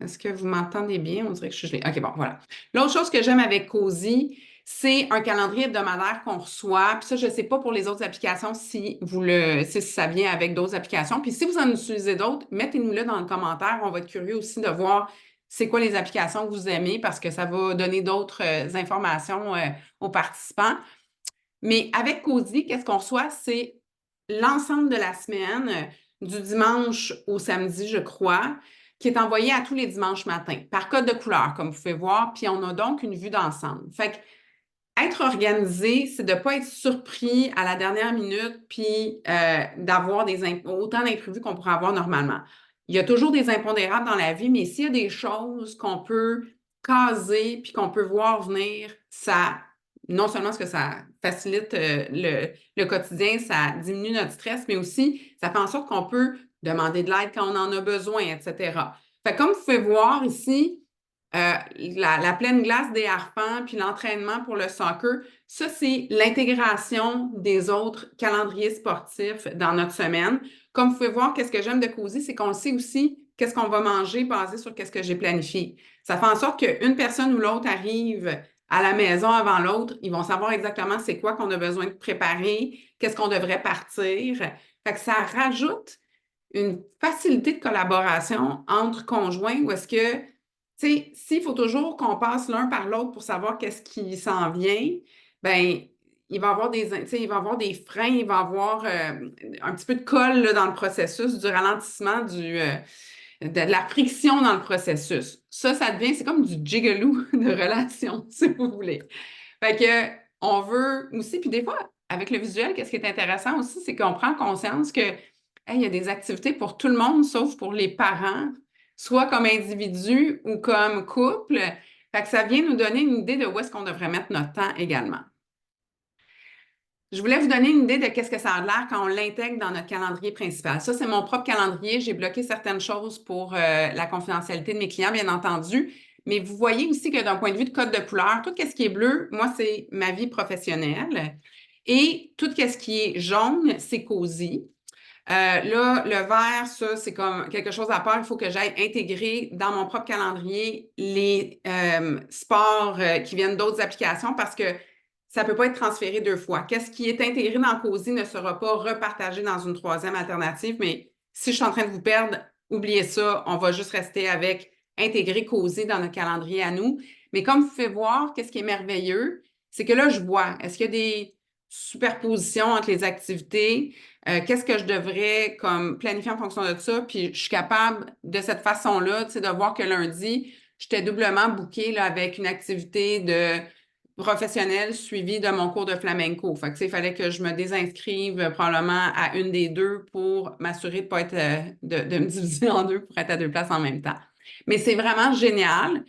est-ce que vous m'entendez bien? On dirait que je suis... OK, bon, voilà. L'autre chose que j'aime avec Cozy, c'est un calendrier hebdomadaire qu'on reçoit. Puis ça, je ne sais pas pour les autres applications si ça vient avec d'autres applications. Puis si vous en utilisez d'autres, mettez-nous-le dans le commentaire. On va être curieux aussi de voir c'est quoi les applications que vous aimez parce que ça va donner d'autres informations aux participants. Mais avec Cozy, qu'est-ce qu'on reçoit? C'est l'ensemble de la semaine, du dimanche au samedi, je crois, qui est envoyé à tous les dimanches matins, par code de couleur, comme vous pouvez voir, puis on a donc une vue d'ensemble. Fait que être organisé, c'est de ne pas être surpris à la dernière minute, puis d'avoir autant d'imprévus qu'on pourrait avoir normalement. Il y a toujours des impondérables dans la vie, mais s'il y a des choses qu'on peut caser, puis qu'on peut voir venir, ça non seulement est-ce que ça facilite le quotidien, ça diminue notre stress, mais aussi ça fait en sorte qu'on peut demander de l'aide quand on en a besoin, etc. Fait que comme vous pouvez voir ici, la pleine glace des harpans, puis l'entraînement pour le soccer, ça, c'est l'intégration des autres calendriers sportifs dans notre semaine. Comme vous pouvez voir, qu'est-ce que j'aime de Cozy, c'est qu'on sait aussi qu'est-ce qu'on va manger basé sur qu'est-ce que j'ai planifié. Ça fait en sorte qu'une personne ou l'autre arrive à la maison avant l'autre, ils vont savoir exactement c'est quoi qu'on a besoin de préparer, qu'est-ce qu'on devrait partir. Fait que ça rajoute une facilité de collaboration entre conjoints où est-ce que, tu sais, s'il faut toujours qu'on passe l'un par l'autre pour savoir qu'est-ce qui s'en vient, ben il va y avoir il va avoir des freins, il va y avoir un petit peu de colle là, dans le processus, du ralentissement, de la friction dans le processus. Ça devient, c'est comme du gigoloo de relation, si vous voulez. Fait que, on veut aussi, puis des fois, avec le visuel, qu'est-ce qui est intéressant aussi, c'est qu'on prend conscience que, hey, il y a des activités pour tout le monde, sauf pour les parents, soit comme individu ou comme couple. Fait que ça vient nous donner une idée de où est-ce qu'on devrait mettre notre temps également. Je voulais vous donner une idée de qu'est-ce que ça a l'air quand on l'intègre dans notre calendrier principal. Ça, c'est mon propre calendrier. J'ai bloqué certaines choses pour la confidentialité de mes clients, bien entendu. Mais vous voyez aussi que d'un point de vue de code de couleur, tout ce qui est bleu, moi, c'est ma vie professionnelle. Et tout ce qui est jaune, c'est Cozy. Là, le vert, ça, c'est comme quelque chose à part. Il faut que j'aille intégrer dans mon propre calendrier les sports qui viennent d'autres applications parce que ça ne peut pas être transféré 2 fois. Qu'est-ce qui est intégré dans Cozy ne sera pas repartagé dans une troisième alternative, mais si je suis en train de vous perdre, oubliez ça, on va juste rester avec intégrer Cozy dans notre calendrier à nous. Mais comme vous pouvez voir, qu'est-ce qui est merveilleux, c'est que là, je vois, est-ce qu'il y a des superpositions entre les activités? Qu'est-ce que je devrais comme planifier en fonction de ça? Puis je suis capable de cette façon-là, tu sais, de voir que lundi, j'étais doublement bookée là, avec une activité de professionnelle suivie de mon cours de flamenco. Fait que, tu sais, il fallait que je me désinscrive probablement à une des deux pour m'assurer de pas être de me diviser en deux pour être à 2 places en même temps. Mais c'est vraiment génial.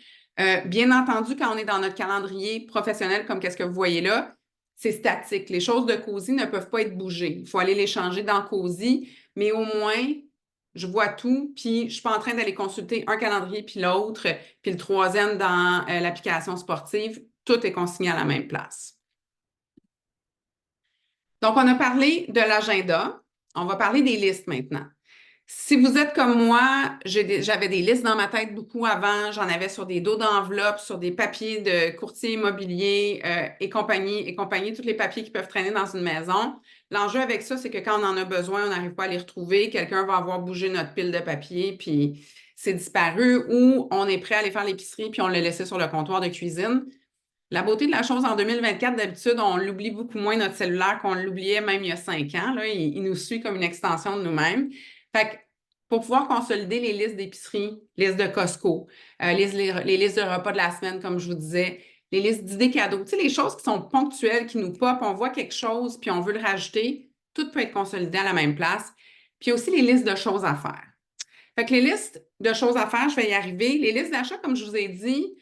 Bien entendu, quand on est dans notre calendrier professionnel, comme qu'est-ce que vous voyez là, c'est statique. Les choses de Cozy ne peuvent pas être bougées. Il faut aller les changer dans Cozy, mais au moins, je vois tout, puis je ne suis pas en train d'aller consulter un calendrier puis l'autre, puis le troisième dans l'application sportive. Tout est consigné à la même place. Donc, on a parlé de l'agenda. On va parler des listes maintenant. Si vous êtes comme moi, j'avais des listes dans ma tête beaucoup avant. J'en avais sur des dos d'enveloppe, sur des papiers de courtier immobilier et compagnie, tous les papiers qui peuvent traîner dans une maison. L'enjeu avec ça, c'est que quand on en a besoin, on n'arrive pas à les retrouver. Quelqu'un va avoir bougé notre pile de papier, puis c'est disparu, ou on est prêt à aller faire l'épicerie, puis on l'a laissé sur le comptoir de cuisine. La beauté de la chose en 2024, d'habitude, on l'oublie beaucoup moins notre cellulaire qu'on l'oubliait même il y a 5 ans. Là. Il nous suit comme une extension de nous-mêmes. Fait que pour pouvoir consolider les listes d'épicerie, listes de Costco, les listes de repas de la semaine, comme je vous disais, les listes d'idées cadeaux, tu sais, les choses qui sont ponctuelles, qui nous popent, on voit quelque chose, puis on veut le rajouter, tout peut être consolidé à la même place. Puis aussi les listes de choses à faire. Fait que les listes de choses à faire, je vais y arriver. Les listes d'achat, comme je vous ai dit,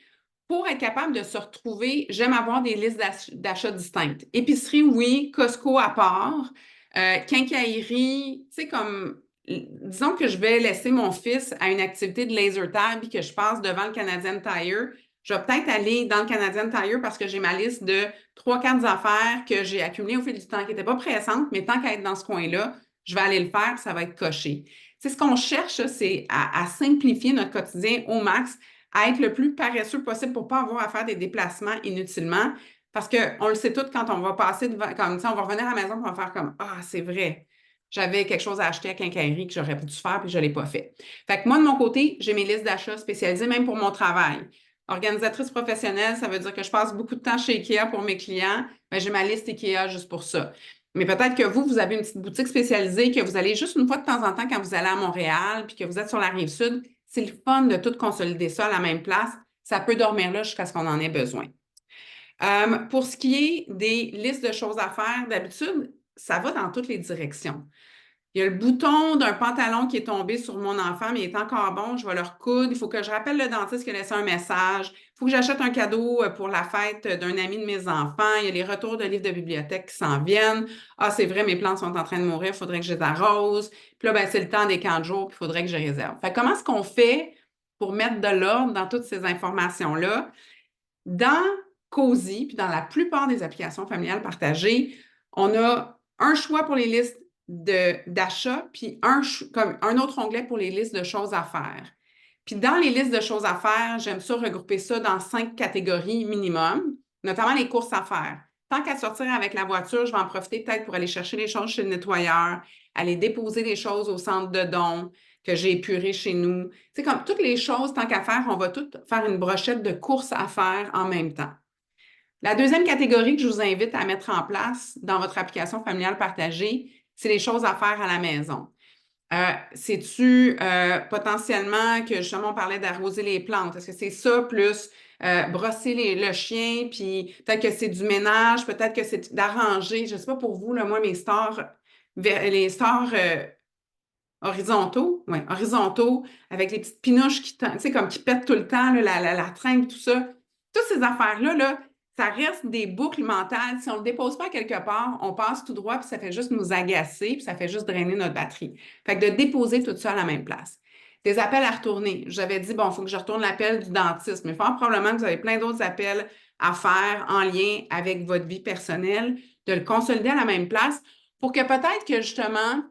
pour être capable de se retrouver, j'aime avoir des listes d'achats distinctes. Épicerie, oui, Costco à part, quincaillerie, tu sais, comme, disons que je vais laisser mon fils à une activité de laser tag et que je passe devant le Canadian Tire. Je vais peut-être aller dans le Canadian Tire parce que j'ai ma liste de 3-4 affaires que j'ai accumulées au fil du temps, qui n'étaient pas pressantes, mais tant qu'à être dans ce coin-là, je vais aller le faire, ça va être coché. Tu sais, ce qu'on cherche, c'est à simplifier notre quotidien au max, à être le plus paresseux possible pour ne pas avoir à faire des déplacements inutilement. Parce qu'on le sait tout quand on va passer devant, comme ça, on va revenir à la maison et on va faire comme ah, c'est vrai, j'avais quelque chose à acheter à quincaillerie que j'aurais pu faire puis je ne l'ai pas fait. Fait que moi, de mon côté, j'ai mes listes d'achats spécialisées, même pour mon travail. Organisatrice professionnelle, ça veut dire que je passe beaucoup de temps chez IKEA pour mes clients. Bien, j'ai ma liste IKEA juste pour ça. Mais peut-être que vous avez une petite boutique spécialisée, que vous allez juste une fois de temps en temps quand vous allez à Montréal, puis que vous êtes sur la rive sud. C'est le fun de tout consolider ça à la même place. Ça peut dormir là jusqu'à ce qu'on en ait besoin. Pour ce qui est des listes de choses à faire, d'habitude, ça va dans toutes les directions. Il y a le bouton d'un pantalon qui est tombé sur mon enfant, mais il est encore bon, je vais le recoudre. Il faut que je rappelle le dentiste qui a laissé un message. Il faut que j'achète un cadeau pour la fête d'un ami de mes enfants. Il y a les retours de livres de bibliothèque qui s'en viennent. Ah, c'est vrai, mes plantes sont en train de mourir, il faudrait que je les arrose. Puis là, ben, c'est le temps des camps de jour, puis il faudrait que je réserve. Fait comment est-ce qu'on fait pour mettre de l'ordre dans toutes ces informations-là? Dans Cozy, puis dans la plupart des applications familiales partagées, on a un choix pour les listes d'achat, puis comme un autre onglet pour les listes de choses à faire. Puis dans les listes de choses à faire, j'aime ça regrouper ça dans 5 catégories minimum, notamment les courses à faire. Tant qu'à sortir avec la voiture, je vais en profiter peut-être pour aller chercher les choses chez le nettoyeur, aller déposer les choses au centre de dons que j'ai épuré chez nous. Tu sais, comme toutes les choses, tant qu'à faire, on va toutes faire une brochette de courses à faire en même temps. La deuxième catégorie que je vous invite à mettre en place dans votre application familiale partagée, c'est les choses à faire à la maison. C'est-tu potentiellement que justement on parlait d'arroser les plantes? Est-ce que c'est ça plus brosser le chien, puis peut-être que c'est du ménage, peut-être que c'est d'arranger, je ne sais pas pour vous, là, moi, les stores horizontaux, ouais, horizontaux, avec les petites pinouches qui, tu sais, comme qui pètent tout le temps, là, la tringle, tout ça. Toutes ces affaires-là, là, ça reste des boucles mentales. Si on ne le dépose pas quelque part, on passe tout droit, puis ça fait juste nous agacer, puis ça fait juste drainer notre batterie. Fait que de déposer tout ça à la même place. Des appels à retourner. J'avais dit, bon, il faut que je retourne l'appel du dentiste, mais fort probablement que vous avez plein d'autres appels à faire en lien avec votre vie personnelle, de le consolider à la même place pour que peut-être que justement,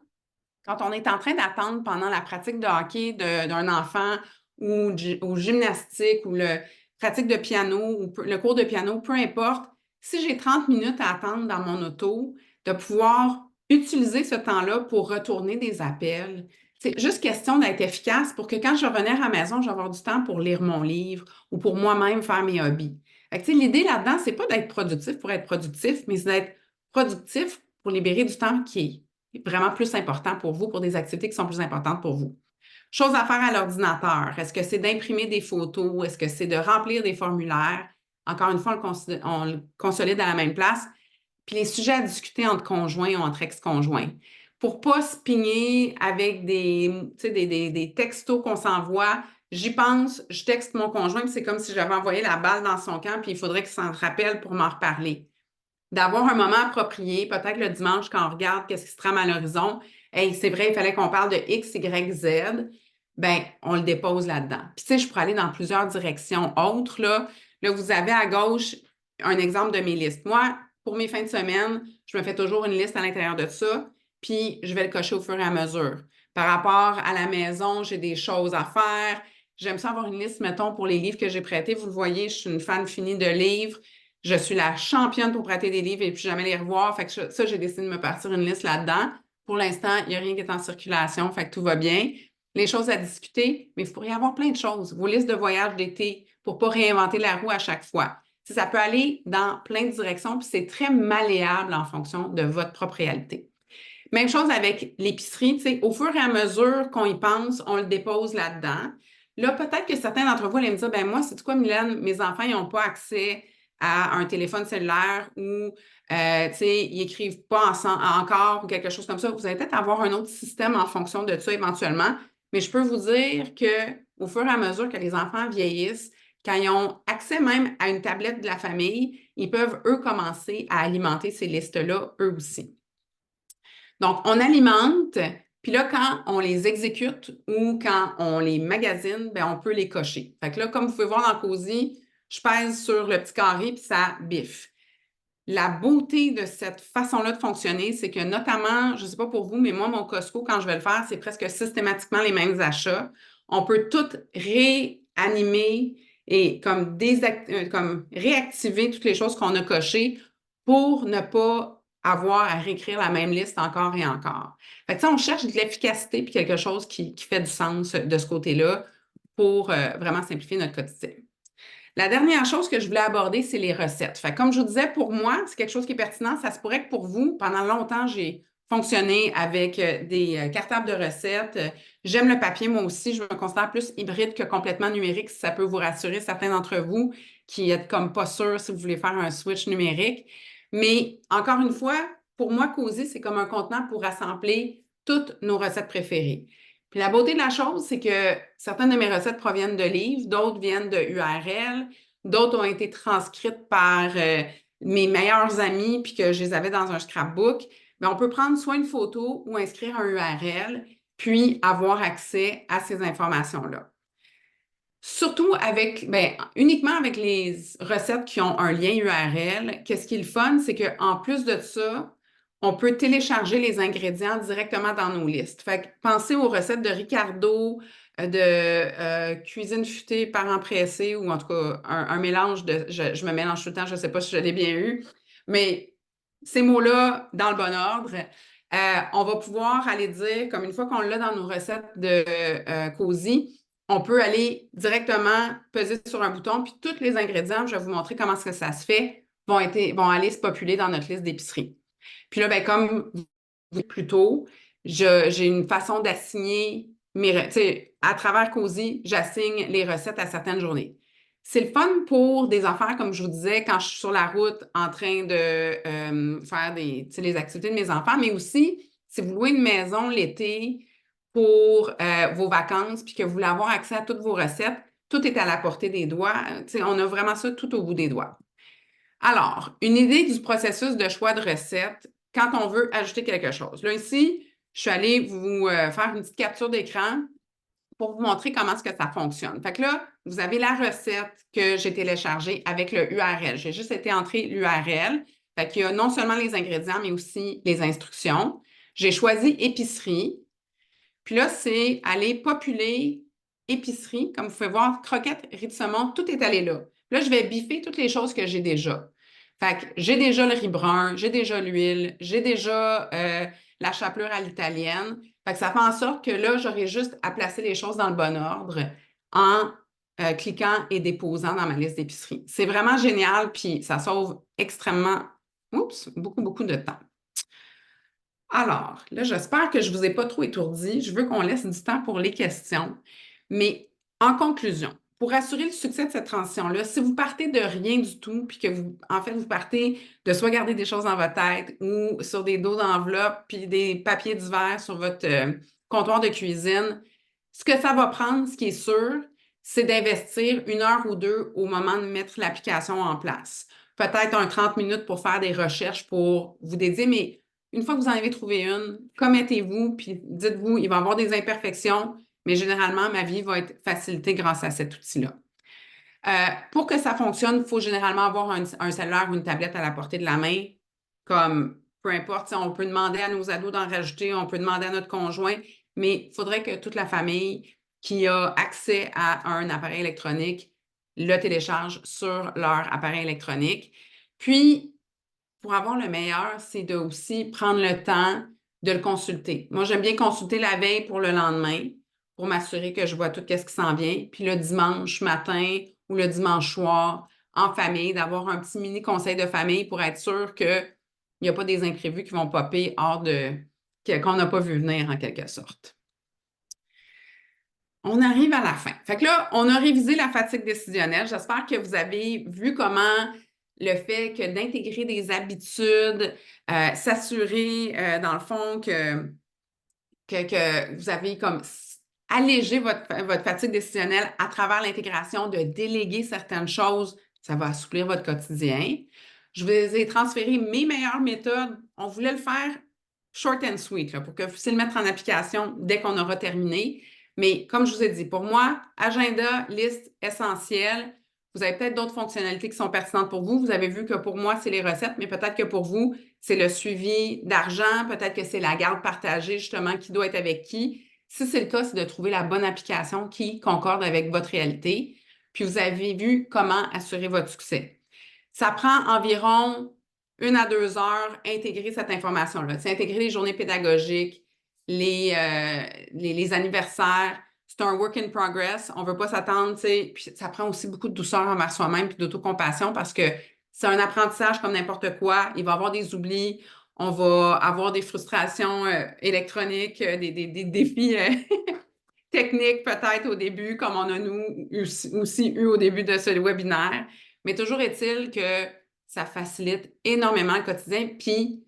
quand on est en train d'attendre pendant la pratique de hockey d'un enfant ou gymnastique ou le pratique de piano ou le cours de piano, peu importe, si j'ai 30 minutes à attendre dans mon auto, de pouvoir utiliser ce temps-là pour retourner des appels. C'est juste question d'être efficace pour que quand je revenais à la maison, j'ai avoir du temps pour lire mon livre ou pour moi-même faire mes hobbies. L'idée là-dedans, c'est pas d'être productif pour être productif, mais c'est d'être productif pour libérer du temps qui est vraiment plus important pour vous, pour des activités qui sont plus importantes pour vous. Chose à faire à l'ordinateur. Est-ce que c'est d'imprimer des photos? Est-ce que c'est de remplir des formulaires? Encore une fois, on le consolide à la même place. Puis les sujets à discuter entre conjoints ou entre ex-conjoints. Pour ne pas se pigner avec des textos qu'on s'envoie. J'y pense, je texte mon conjoint, puis c'est comme si j'avais envoyé la balle dans son camp, puis il faudrait qu'il s'en rappelle pour m'en reparler. D'avoir un moment approprié, peut-être le dimanche quand on regarde qu'est-ce qui se trame à l'horizon. Hey, c'est vrai, il fallait qu'on parle de X, Y, Z. Ben, on le dépose là-dedans. Puis, tu sais, je pourrais aller dans plusieurs directions autres, là. Là, vous avez à gauche un exemple de mes listes. Moi, pour mes fins de semaine, je me fais toujours une liste à l'intérieur de ça, puis je vais le cocher au fur et à mesure. Par rapport à la maison, j'ai des choses à faire. J'aime ça avoir une liste, mettons, pour les livres que j'ai prêtés. Vous le voyez, je suis une fan finie de livres. Je suis la championne pour prêter des livres et puis jamais les revoir. Fait que ça, j'ai décidé de me partir une liste là-dedans. Pour l'instant, il n'y a rien qui est en circulation, fait que tout va bien. Les choses à discuter, mais vous pourriez avoir plein de choses. Vos listes de voyage d'été pour ne pas réinventer la roue à chaque fois. Ça peut aller dans plein de directions, puis c'est très malléable en fonction de votre propre réalité. Même chose avec l'épicerie, tu sais, au fur et à mesure qu'on y pense, on le dépose là-dedans. Là, peut-être que certains d'entre vous allaient me dire, ben moi, c'est quoi, Mylène, mes enfants, ils n'ont pas accès à un téléphone cellulaire ou, tu sais, ils n'écrivent pas encore ou quelque chose comme ça. Vous allez peut-être avoir un autre système en fonction de ça éventuellement, mais je peux vous dire qu'au fur et à mesure que les enfants vieillissent, quand ils ont accès même à une tablette de la famille, ils peuvent, eux, commencer à alimenter ces listes-là, eux aussi. Donc, on alimente, puis là, quand on les exécute ou quand on les magasine, bien, on peut les cocher. Fait que là, comme vous pouvez voir dans Cozy, je pèse sur le petit carré, puis ça biffe. La beauté de cette façon-là de fonctionner, c'est que notamment, je ne sais pas pour vous, mais moi, mon Costco, quand je vais le faire, c'est presque systématiquement les mêmes achats. On peut tout réanimer et comme réactiver toutes les choses qu'on a cochées pour ne pas avoir à réécrire la même liste encore et encore. Fait que, on cherche de l'efficacité puis quelque chose qui fait du sens de ce côté-là pour vraiment simplifier notre quotidien. La dernière chose que je voulais aborder, c'est les recettes. Fait, comme je vous disais, pour moi, c'est quelque chose qui est pertinent. Ça se pourrait que pour vous, pendant longtemps, j'ai fonctionné avec des cartables de recettes. J'aime le papier, moi aussi. Je me considère plus hybride que complètement numérique, si ça peut vous rassurer, certains d'entre vous qui êtes comme pas sûrs si vous voulez faire un switch numérique. Mais encore une fois, pour moi, Cozy, c'est comme un contenant pour rassembler toutes nos recettes préférées. Puis la beauté de la chose, c'est que certaines de mes recettes proviennent de livres, d'autres viennent de URL, d'autres ont été transcrites par mes meilleurs amis puis que je les avais dans un scrapbook. Mais on peut prendre soit une photo ou inscrire un URL, puis avoir accès à ces informations-là. Surtout uniquement avec les recettes qui ont un lien URL, qu'est-ce qui est le fun, c'est qu'en plus de ça, on peut télécharger les ingrédients directement dans nos listes. Fait que pensez aux recettes de Ricardo, de cuisine futée parents pressés, ou en tout cas un mélange de. Je me mélange tout le temps, je ne sais pas si je l'ai bien eu, mais ces mots-là dans le bon ordre. On va pouvoir aller dire, comme une fois qu'on l'a dans nos recettes de Cozy, on peut aller directement peser sur un bouton, puis tous les ingrédients, je vais vous montrer comment ça se fait, vont aller se populer dans notre liste d'épicerie. Puis là, bien, comme vous dites plus tôt, j'ai une façon d'assigner à travers Cozy, j'assigne les recettes à certaines journées. C'est le fun pour des affaires, comme je vous disais, quand je suis sur la route en train de faire les activités de mes enfants, mais aussi si vous louez une maison l'été pour vos vacances, puis que vous voulez avoir accès à toutes vos recettes, tout est à la portée des doigts. On a vraiment ça tout au bout des doigts. Alors, une idée du processus de choix de recettes quand on veut ajouter quelque chose. Là, ici, je suis allée vous faire une petite capture d'écran pour vous montrer comment est-ce que ça fonctionne. Fait que là, vous avez la recette que j'ai téléchargée avec le URL. J'ai juste été entrer l'URL. Fait qu'il y a non seulement les ingrédients, mais aussi les instructions. J'ai choisi épicerie. Puis là, c'est aller populer épicerie. Comme vous pouvez voir, croquettes, riz de saumon, tout est allé là. Là, je vais biffer toutes les choses que j'ai déjà. Fait que j'ai déjà le riz brun, j'ai déjà l'huile, j'ai déjà la chapelure à l'italienne. Fait que ça fait en sorte que là, j'aurai juste à placer les choses dans le bon ordre en cliquant et déposant dans ma liste d'épicerie. C'est vraiment génial, puis ça sauve extrêmement, beaucoup, beaucoup de temps. Alors, là, j'espère que je ne vous ai pas trop étourdi. Je veux qu'on laisse du temps pour les questions. Mais en conclusion, pour assurer le succès de cette transition-là, si vous partez de rien du tout, puis que vous partez de soit garder des choses dans votre tête ou sur des dos d'enveloppe, puis des papiers divers sur votre comptoir de cuisine, ce que ça va prendre, ce qui est sûr, c'est d'investir 1 heure ou 2 au moment de mettre l'application en place. Peut-être 30 minutes pour faire des recherches pour vous dédier, mais une fois que vous en avez trouvé une, commettez-vous, puis dites-vous, il va y avoir des imperfections, mais généralement, ma vie va être facilitée grâce à cet outil-là. Pour que ça fonctionne, il faut généralement avoir un cellulaire ou une tablette à la portée de la main, comme peu importe, on peut demander à nos ados d'en rajouter, on peut demander à notre conjoint, mais il faudrait que toute la famille qui a accès à un appareil électronique le télécharge sur leur appareil électronique. Puis, pour avoir le meilleur, c'est de aussi prendre le temps de le consulter. Moi, j'aime bien consulter la veille pour le lendemain pour m'assurer que je vois tout ce qui s'en vient. Puis le dimanche matin ou le dimanche soir, en famille, d'avoir un petit mini conseil de famille pour être sûr qu'il n'y a pas des imprévus qui vont popper qu'on n'a pas vu venir en quelque sorte. On arrive à la fin. Fait que là, on a révisé la fatigue décisionnelle. J'espère que vous avez vu comment le fait que d'intégrer des habitudes, s'assurer, dans le fond, que vous avez comme allégé votre fatigue décisionnelle à travers l'intégration de déléguer certaines choses, ça va assouplir votre quotidien. Je vous ai transféré mes meilleures méthodes. On voulait le faire short and sweet, là, pour que vous puissiez le mettre en application dès qu'on aura terminé. Mais comme je vous ai dit, pour moi, agenda, liste essentielle. Vous avez peut-être d'autres fonctionnalités qui sont pertinentes pour vous. Vous avez vu que pour moi, c'est les recettes, mais peut-être que pour vous, c'est le suivi d'argent, peut-être que c'est la garde partagée, justement, qui doit être avec qui. Si c'est le cas, c'est de trouver la bonne application qui concorde avec votre réalité. Puis vous avez vu comment assurer votre succès. Ça prend environ 1 à 2 heures intégrer cette information-là. C'est intégrer les journées pédagogiques, les anniversaires. C'est un work in progress. On ne veut pas s'attendre, tu sais. Puis ça prend aussi beaucoup de douceur envers soi-même puis d'autocompassion parce que c'est un apprentissage comme n'importe quoi. Il va y avoir des oublis. On va avoir des frustrations électroniques, des défis techniques peut-être au début, comme on a nous aussi eu au début de ce webinaire. Mais toujours est-il que ça facilite énormément le quotidien. Puis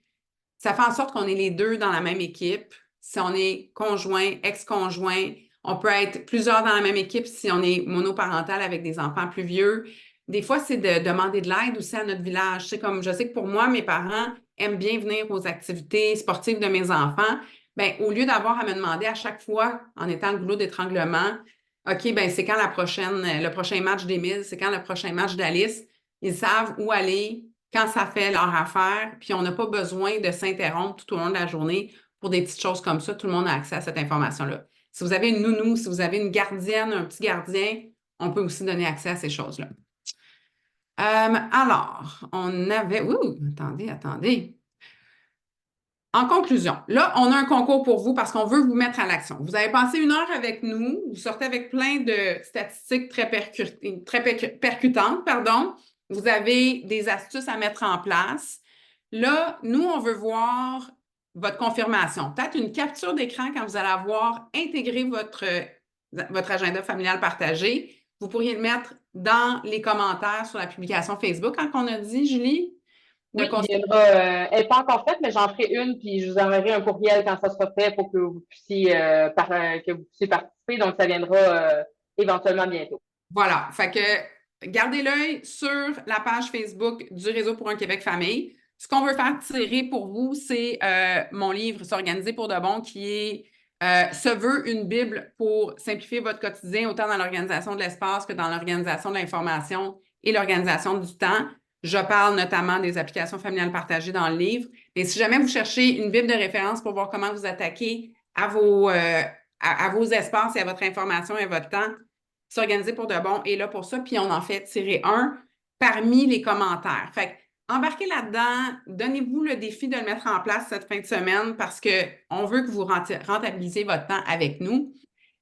ça fait en sorte qu'on est les deux dans la même équipe. Si on est conjoint, ex-conjoint, on peut être plusieurs dans la même équipe si on est monoparental avec des enfants plus vieux. Des fois, c'est de demander de l'aide aussi à notre village. C'est comme, je sais que pour moi, mes parents aiment bien venir aux activités sportives de mes enfants. Bien, au lieu d'avoir à me demander à chaque fois, en étant le goulot d'étranglement, OK, ben c'est quand le prochain match d'Émile, c'est quand le prochain match d'Alice, ils savent où aller, quand ça fait leur affaire, puis on n'a pas besoin de s'interrompre tout au long de la journée pour des petites choses comme ça. Tout le monde a accès à cette information-là. Si vous avez une nounou, si vous avez une gardienne, un petit gardien, on peut aussi donner accès à ces choses-là. Alors, on avait... Ouh, attendez. En conclusion, là, on a un concours pour vous parce qu'on veut vous mettre à l'action. Vous avez passé 1 heure avec nous, vous sortez avec plein de statistiques très percutantes, pardon. Vous avez des astuces à mettre en place. Là, nous, on veut voir votre confirmation. Peut-être une capture d'écran quand vous allez avoir intégré votre agenda familial partagé. Vous pourriez le mettre dans les commentaires sur la publication Facebook, quand on a dit, Julie? Oui, il viendra, elle n'est pas encore faite, mais j'en ferai une, puis je vous enverrai un courriel quand ça sera fait pour que vous puissiez, participer. Donc, ça viendra éventuellement bientôt. Voilà. Fait que gardez l'œil sur la page Facebook du Réseau pour un Québec famille. Ce qu'on veut faire tirer pour vous, c'est mon livre S'organiser pour de bon, qui est se veut une Bible pour simplifier votre quotidien, autant dans l'organisation de l'espace que dans l'organisation de l'information et l'organisation du temps. Je parle notamment des applications familiales partagées dans le livre. Mais si jamais vous cherchez une Bible de référence pour voir comment vous attaquer à vos espaces et à votre information et à votre temps, S'organiser pour de bon est là pour ça. Puis on en fait tirer un parmi les commentaires. Fait que embarquez là-dedans, donnez-vous le défi de le mettre en place cette fin de semaine parce qu'on veut que vous rentabilisiez votre temps avec nous.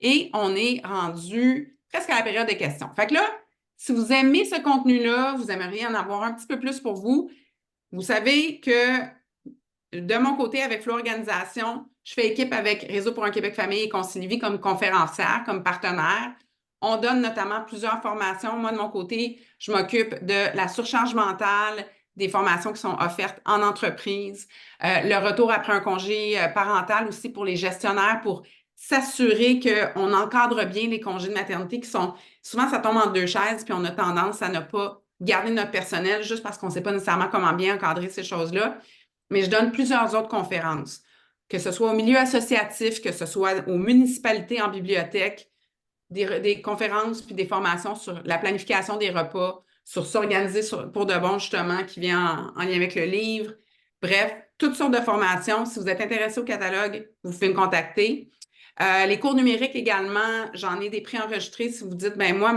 Et on est rendu presque à la période des questions. Fait que là, si vous aimez ce contenu-là, vous aimeriez en avoir un petit peu plus pour vous, vous savez que de mon côté, avec Flow Organisation, je fais équipe avec Réseau pour un Québec famille et Concilivie comme conférencière, comme partenaire. On donne notamment plusieurs formations. Moi, de mon côté, je m'occupe de la surcharge mentale, des formations qui sont offertes en entreprise, le retour après un congé parental aussi pour les gestionnaires, pour s'assurer qu'on encadre bien les congés de maternité qui sont... Souvent, ça tombe en 2 chaises, puis on a tendance à ne pas garder notre personnel juste parce qu'on ne sait pas nécessairement comment bien encadrer ces choses-là. Mais je donne plusieurs autres conférences, que ce soit au milieu associatif, que ce soit aux municipalités en bibliothèque. des conférences puis des formations sur la planification des repas, sur s'organiser pour de bon, justement, qui vient en lien avec le livre. Bref, toutes sortes de formations. Si vous êtes intéressé au catalogue, vous pouvez me contacter. Les cours numériques également, j'en ai des préenregistrés. Si vous dites, ben moi,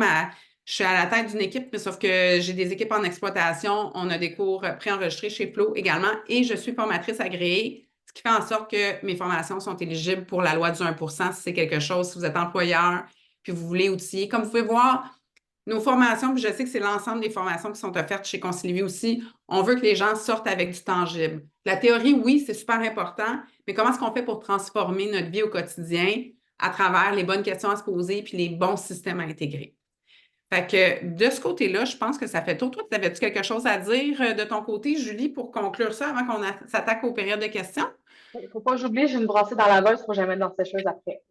je suis à la tête d'une équipe, mais sauf que j'ai des équipes en exploitation. On a des cours préenregistrés chez Flow également et je suis formatrice agréée, ce qui fait en sorte que mes formations sont éligibles pour la loi du 1% si c'est quelque chose, si vous êtes employeur puis vous voulez outiller. Comme vous pouvez voir, nos formations, puis je sais que c'est l'ensemble des formations qui sont offertes chez Concilivi aussi, on veut que les gens sortent avec du tangible. La théorie, oui, c'est super important, mais comment est-ce qu'on fait pour transformer notre vie au quotidien à travers les bonnes questions à se poser puis les bons systèmes à intégrer? Fait que de ce côté-là, je pense que ça fait tout. Toi, avais-tu quelque chose à dire de ton côté, Julie, pour conclure ça avant qu'on s'attaque aux périodes de questions? Il ne faut pas que j'oublie, j'ai une brassée dans la bosse pour jamais dans cette chose après.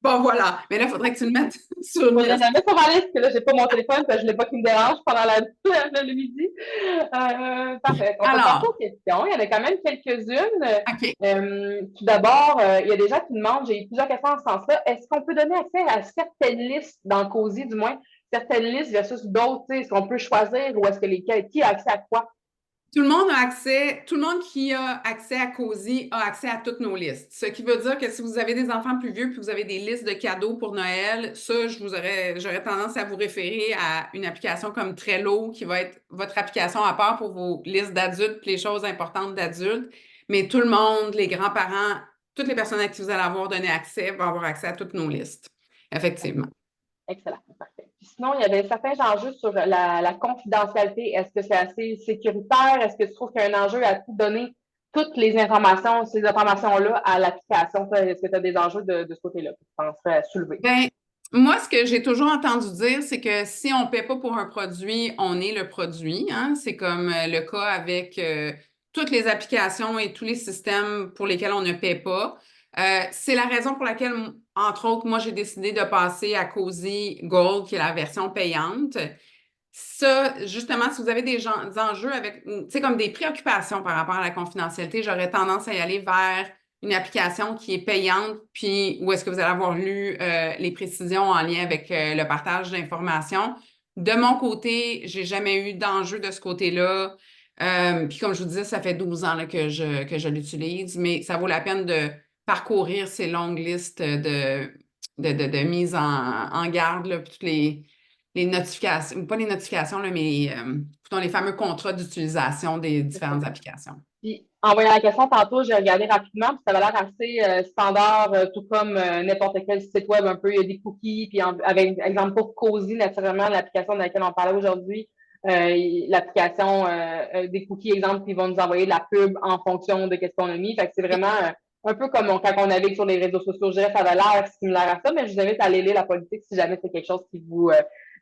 Bon, voilà. Mais là, il faudrait que tu le mettes sur Je une ne liste. jamais sur ma liste, parce que là, j'ai pas mon téléphone, parce que je ne l'ai pas qui me dérange pendant le midi. Parfait. On peut passer aux Alors, questions. Il y en a quand même quelques-unes. OK. Tout d'abord, il y a des gens qui demandent, j'ai eu plusieurs questions en ce sens-là, est-ce qu'on peut donner accès à certaines listes dans COSI, du moins, certaines listes versus d'autres, est-ce qu'on peut choisir ou est-ce que qui a accès à quoi? Tout le monde a accès, tout le monde qui a accès à COSI a accès à toutes nos listes. Ce qui veut dire que si vous avez des enfants plus vieux puis vous avez des listes de cadeaux pour Noël, ça, j'aurais tendance à vous référer à une application comme Trello qui va être votre application à part pour vos listes d'adultes puis les choses importantes d'adultes. Mais tout le monde, les grands-parents, toutes les personnes à qui vous allez avoir donné accès vont avoir accès à toutes nos listes. Effectivement. Excellent, parfait. Puis sinon, il y avait certains enjeux sur la confidentialité. Est-ce que c'est assez sécuritaire? Est-ce que tu trouves qu'il y a un enjeu à tout donner toutes les informations, ces informations-là à l'application? Est-ce que tu as des enjeux de ce côté-là que tu penserais soulever? Ben, moi, ce que j'ai toujours entendu dire, c'est que si on ne paie pas pour un produit, on est le produit, hein. C'est comme le cas avec toutes les applications et tous les systèmes pour lesquels on ne paie pas. C'est la raison pour laquelle, entre autres, moi, j'ai décidé de passer à COSI Gold, qui est la version payante. Ça, justement, si vous avez des enjeux avec, tu sais, comme des préoccupations par rapport à la confidentialité, j'aurais tendance à y aller vers une application qui est payante, puis où est-ce que vous allez avoir lu les précisions en lien avec le partage d'informations. De mon côté, j'ai jamais eu d'enjeu de ce côté-là. Puis comme je vous disais, ça fait 12 ans là, que je l'utilise, mais ça vaut la peine de parcourir ces longues listes de mise en garde, là, puis toutes les notifications, ou pas les notifications, là, mais les fameux contrats d'utilisation des différentes applications. Puis, en voyant la question tantôt, j'ai regardé rapidement, puis ça avait l'air assez standard, tout comme n'importe quel site web, un peu, il y a des cookies, puis avec, exemple, pour COSI, naturellement, l'application de laquelle on parlait aujourd'hui, l'application des cookies, exemple, qui vont nous envoyer de la pub en fonction de ce qu'on a mis. Fait que c'est vraiment un peu comme quand on navigue sur les réseaux sociaux. Je dirais que ça avait l'air similaire à ça, mais je vous invite à aller lire la politique si jamais c'est quelque chose qui vous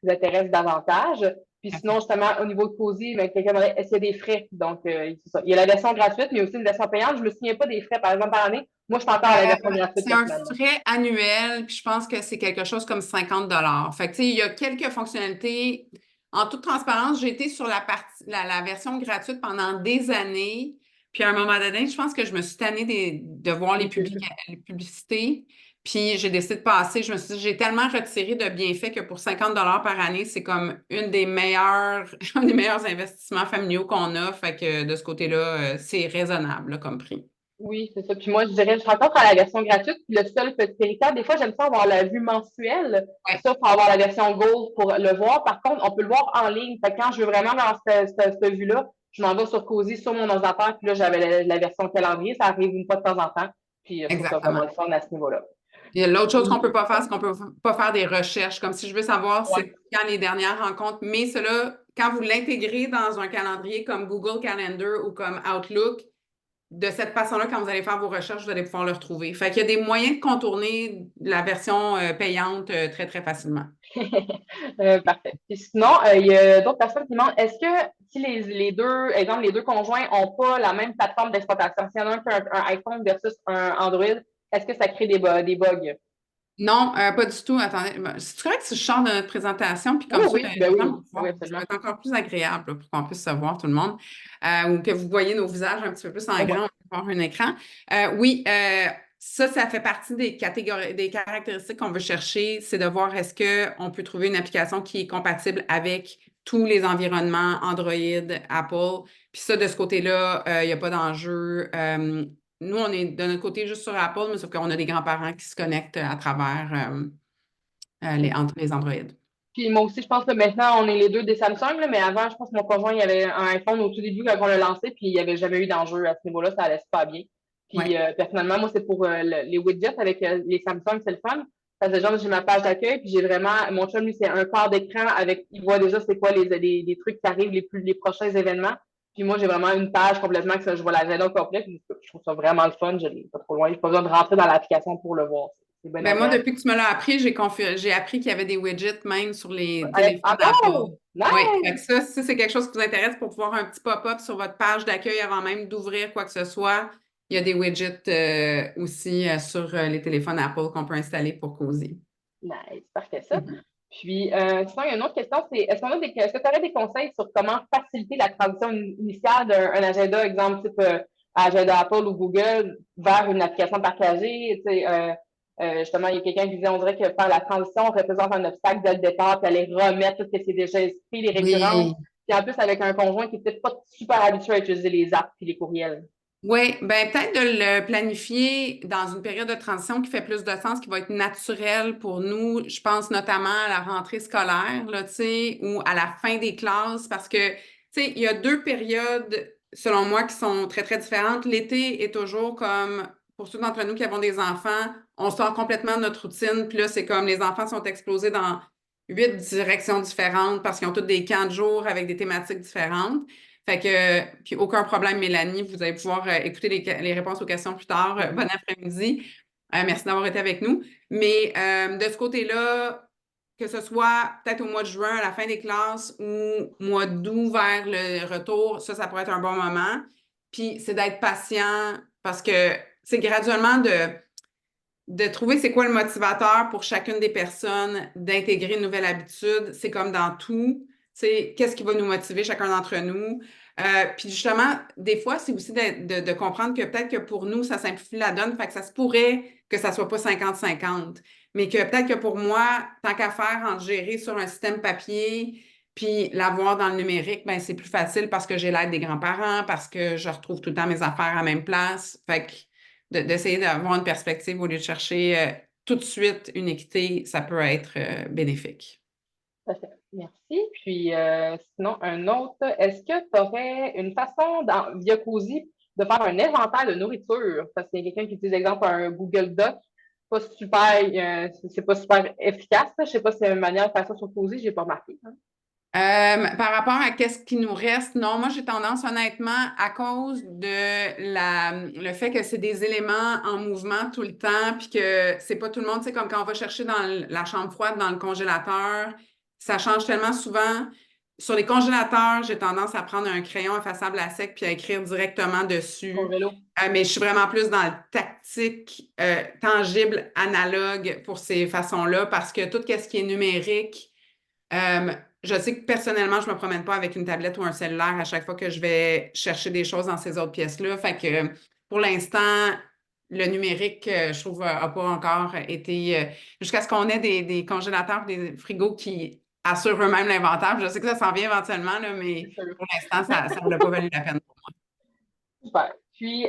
intéresse davantage. Puis sinon, justement, au niveau de COSI, quelqu'un demandait est-ce qu'il y a des frais? Donc, c'est ça. Il y a la version gratuite, mais aussi une version payante. Je ne me souviens pas des frais, par exemple, par année. Moi, je suis encore à la version gratuite. C'est un frais annuel, puis je pense que c'est quelque chose comme 50 $. Fait que, tu sais, il y a quelques fonctionnalités. En toute transparence, j'ai été sur la version gratuite pendant des années. Puis à un moment donné, je pense que je me suis tannée de voir les publicités. Puis j'ai décidé de passer. Je me suis dit, j'ai tellement retiré de bienfaits que pour 50 $ par année, c'est comme un des meilleurs investissements familiaux qu'on a. Fait que de ce côté-là, c'est raisonnable là, comme prix. Oui, c'est ça. Puis moi, je dirais, je suis encore à la version gratuite. Puis le seul petit héritage, des fois, j'aime ça avoir la vue mensuelle. Ouais. Ça, pour avoir la version Gold pour le voir. Par contre, on peut le voir en ligne. Fait que quand je veux vraiment dans cette vue-là, je m'en vais sur COSI, sur mon ordinateur. Puis là, j'avais la version calendrier. Ça arrive une fois de temps en temps. Puis je trouve ça vraiment Exactement. le fun à ce niveau-là. Il y a l'autre chose qu'on ne peut pas faire, c'est qu'on ne peut pas faire des recherches. Comme si je veux savoir c'est quand les dernières rencontres, mais cela, quand vous l'intégrez dans un calendrier comme Google Calendar ou comme Outlook, de cette façon-là, quand vous allez faire vos recherches, vous allez pouvoir le retrouver. Fait qu'il y a des moyens de contourner la version payante très, très facilement. Parfait. Puis sinon, il y a d'autres personnes qui demandent est-ce que si les deux, exemple, les deux conjoints n'ont pas la même plateforme d'exploitation, s'il y en a un qui a un iPhone versus un Android, est-ce que ça crée des bugs? Non, pas du tout. Attendez, c'est correct si je sors de notre présentation, puis comme ça, Oui, ben oui, ça va être encore plus agréable là, pour qu'on puisse se voir tout le monde, ou que vous voyez nos visages un petit peu plus en grand, on va voir un écran. Oui, ça fait partie des catégories, des caractéristiques qu'on veut chercher, c'est de voir est-ce qu'on peut trouver une application qui est compatible avec tous les environnements Android, Apple. Puis ça, de ce côté-là, il n'y a pas d'enjeu. Nous, on est de notre côté juste sur Apple, mais sauf qu'on a des grands-parents qui se connectent à travers entre les Android. Puis moi aussi, je pense que maintenant, on est les deux des Samsung, là, mais avant, je pense que mon conjoint, il avait un iPhone au tout début quand on l'a lancé, puis il n'y avait jamais eu d'enjeu à ce niveau-là, ça allait super bien. Puis Ouais. personnellement, moi, c'est pour les widgets avec les Samsung, c'est le fun. Parce que genre, j'ai ma page d'accueil, puis j'ai vraiment, mon chum, lui, c'est un quart d'écran avec, il voit déjà c'est quoi les trucs qui arrivent, les prochains événements. Puis moi, j'ai vraiment une page complètement que ça, je vois l'agenda complet, puis je trouve ça vraiment le fun, je l'ai pas trop loin, j'ai pas besoin de rentrer dans l'application pour le voir. C'est bien Ben moi, agréable. depuis que tu me l'as appris, j'ai appris qu'il y avait des widgets même sur les Avec téléphones Apple. Apple! Oui, fait que Nice! ça, c'est quelque chose qui vous intéresse pour pouvoir un petit pop-up sur votre page d'accueil avant même d'ouvrir quoi que ce soit. Il y a des widgets aussi sur les téléphones Apple qu'on peut installer pour Cozy. Nice, parfait ça. Mhm. Puis, sinon, il y a une autre question, c'est est-ce que tu aurais des conseils sur comment faciliter la transition initiale d'un agenda, exemple type agenda Apple ou Google, vers une application partagée? Tu sais, justement, il y a quelqu'un qui disait, on dirait que faire la transition représente un obstacle dès le départ, puis aller remettre tout ce qui est déjà inscrit, les récurrences. Oui. Puis en plus, avec un conjoint qui n'est peut-être pas super habitué à utiliser les apps et les courriels. Oui, ben peut-être de le planifier dans une période de transition qui fait plus de sens, qui va être naturelle pour nous. Je pense notamment à la rentrée scolaire, là, tu sais, ou à la fin des classes, parce que, tu sais, il y a deux périodes, selon moi, qui sont très, très différentes. L'été est toujours comme, pour ceux d'entre nous qui avons des enfants, on sort complètement de notre routine, puis là, c'est comme les enfants sont explosés dans 8 directions différentes parce qu'ils ont tous des camps de jour avec des thématiques différentes. Fait que, puis aucun problème, Mélanie, vous allez pouvoir écouter les réponses aux questions plus tard. Bon après-midi. Merci d'avoir été avec nous. Mais de ce côté-là, que ce soit peut-être au mois de juin, à la fin des classes, ou mois d'août vers le retour, ça pourrait être un bon moment. Puis c'est d'être patient parce que c'est graduellement de trouver c'est quoi le motivateur pour chacune des personnes d'intégrer une nouvelle habitude. C'est comme dans tout. C'est qu'est-ce qui va nous motiver chacun d'entre nous. Puis justement, des fois, c'est aussi de comprendre que peut-être que pour nous, ça simplifie la donne. Fait que ça se pourrait que ça soit pas 50-50. Mais que peut-être que pour moi, tant qu'à faire en gérer sur un système papier, puis l'avoir dans le numérique, ben c'est plus facile parce que j'ai l'aide des grands-parents, parce que je retrouve tout le temps mes affaires à la même place. Fait que d'essayer d'avoir une perspective au lieu de chercher tout de suite une équité, ça peut être bénéfique. Parfait. Merci. Puis, sinon, un autre, est-ce que tu aurais une façon, via Cozy, de faire un inventaire de nourriture? Parce qu'il y a quelqu'un qui utilise, exemple, un Google Doc, pas super, c'est pas super efficace. Là. Je sais pas si c'est une manière de faire ça sur Cozy, j'ai pas remarqué. Hein. Par rapport à qu'est-ce qui nous reste, non, moi j'ai tendance honnêtement à cause de le fait que c'est des éléments en mouvement tout le temps, puis que c'est pas tout le monde, tu sais, comme quand on va chercher dans la chambre froide, dans le congélateur, ça change tellement souvent. Sur les congélateurs, j'ai tendance à prendre un crayon effaçable à sec puis à écrire directement Ton dessus. vélo. Mais je suis vraiment plus dans le tactique, tangible, analogue pour ces façons-là, parce que tout ce qui est numérique, euh, je sais que personnellement, je ne me promène pas avec une tablette ou un cellulaire à chaque fois que je vais chercher des choses dans ces autres pièces-là. Fait que pour l'instant, le numérique, je trouve, n'a pas encore été. Jusqu'à ce qu'on ait des congélateurs, des frigos qui assurent eux-mêmes l'inventaire. Je sais que ça s'en vient éventuellement, là, mais C'est sûr. pour l'instant, ça ne l'a pas valu la peine. Super. Puis,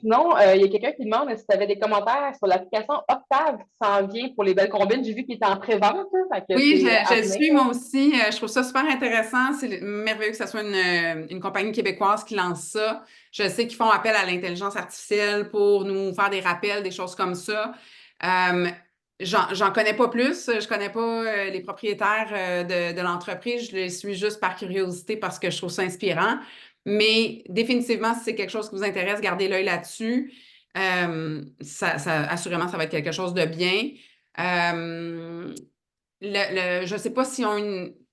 sinon, il y a quelqu'un qui demande si tu avais des commentaires sur l'application Octave qui s'en vient pour les belles combines. J'ai vu qu'il était en pré-vente, hein, fait que Oui, c'est je à le venir. suis moi aussi. Je trouve ça super intéressant. C'est merveilleux que ce soit une compagnie québécoise qui lance ça. Je sais qu'ils font appel à l'intelligence artificielle pour nous faire des rappels, des choses comme ça. Euh, j'en connais pas plus. Je connais pas les propriétaires de l'entreprise. Je les suis juste par curiosité parce que je trouve ça inspirant. Mais définitivement, si c'est quelque chose qui vous intéresse, gardez l'œil là-dessus. Assurément, ça va être quelque chose de bien. Euh, je ne sais pas si ont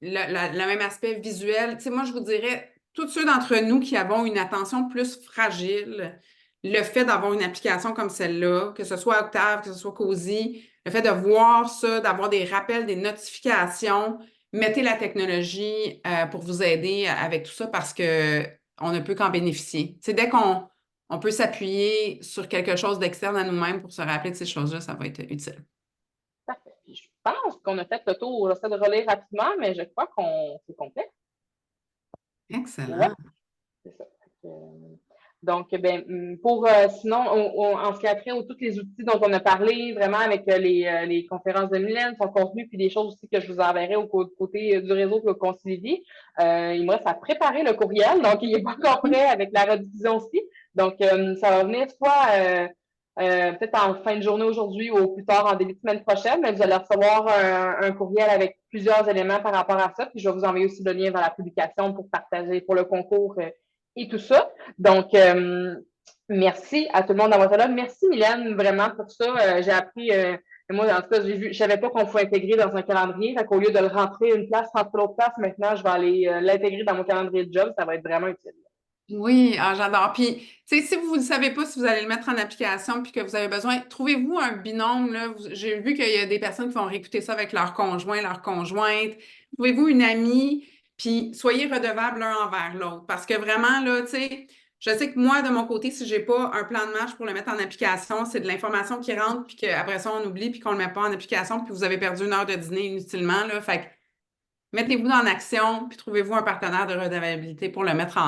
le même aspect visuel. Tu sais, moi, je vous dirais, tous ceux d'entre nous qui avons une attention plus fragile, le fait d'avoir une application comme celle-là, que ce soit Octave, que ce soit Cozy, le fait de voir ça, d'avoir des rappels, des notifications, mettez la technologie pour vous aider avec tout ça parce que on ne peut qu'en bénéficier. C'est dès qu'on on peut s'appuyer sur quelque chose d'externe à nous-mêmes pour se rappeler de ces choses-là, ça va être utile. Parfait. Puis je pense qu'on a fait le tour. J'essaie de relire rapidement, mais je crois qu'on c'est complet. Ouais, Excellent. c'est ça. Donc, ben, pour sinon, en ce qui a trait aux tous les outils dont on a parlé, vraiment avec les conférences de Mylène, son contenu, puis des choses aussi que je vous enverrai au côté du réseau que Concilivie, il me reste à préparer le courriel, donc il n'est pas encore prêt avec la rediffusion aussi. Donc, ça va venir soit peut-être en fin de journée aujourd'hui ou au plus tard en début de semaine prochaine, mais vous allez recevoir un courriel avec plusieurs éléments par rapport à ça, puis je vais vous envoyer aussi le lien vers la publication pour partager pour le concours et tout ça. Donc, merci à tout le monde d'avoir été là. Merci, Mylène, vraiment pour ça. J'ai appris, moi, en tout cas, je savais pas qu'on pouvait intégrer dans un calendrier. Fait qu'au lieu de le rentrer une place, rentrer l'autre place, maintenant, je vais aller l'intégrer dans mon calendrier de job. Ça va être vraiment utile. Oui, j'adore. Puis, tu sais, si vous ne savez pas si vous allez le mettre en application puis que vous avez besoin, trouvez-vous un binôme, là. J'ai vu qu'il y a des personnes qui vont réécouter ça avec leur conjoint, leur conjointe. Trouvez-vous une amie, puis soyez redevables l'un envers l'autre. Parce que vraiment, là, tu sais, je sais que moi, de mon côté, si j'ai pas un plan de marche pour le mettre en application, c'est de l'information qui rentre, puis qu'après ça, on oublie, puis qu'on ne le met pas en application, puis vous avez perdu 1 heure de dîner inutilement, là. Fait que mettez-vous en action, puis trouvez-vous un partenaire de redevabilité pour le mettre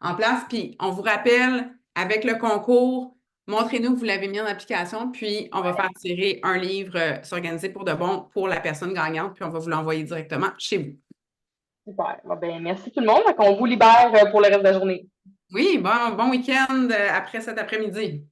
en place. Puis on vous rappelle, avec le concours, montrez-nous que vous l'avez mis en application, puis on va faire tirer un livre s'organiser pour de bon pour la personne gagnante, puis on va vous l'envoyer directement chez vous. Super. Bon, ben, merci tout le monde. On vous libère pour le reste de la journée. Oui, bon week-end après cet après-midi.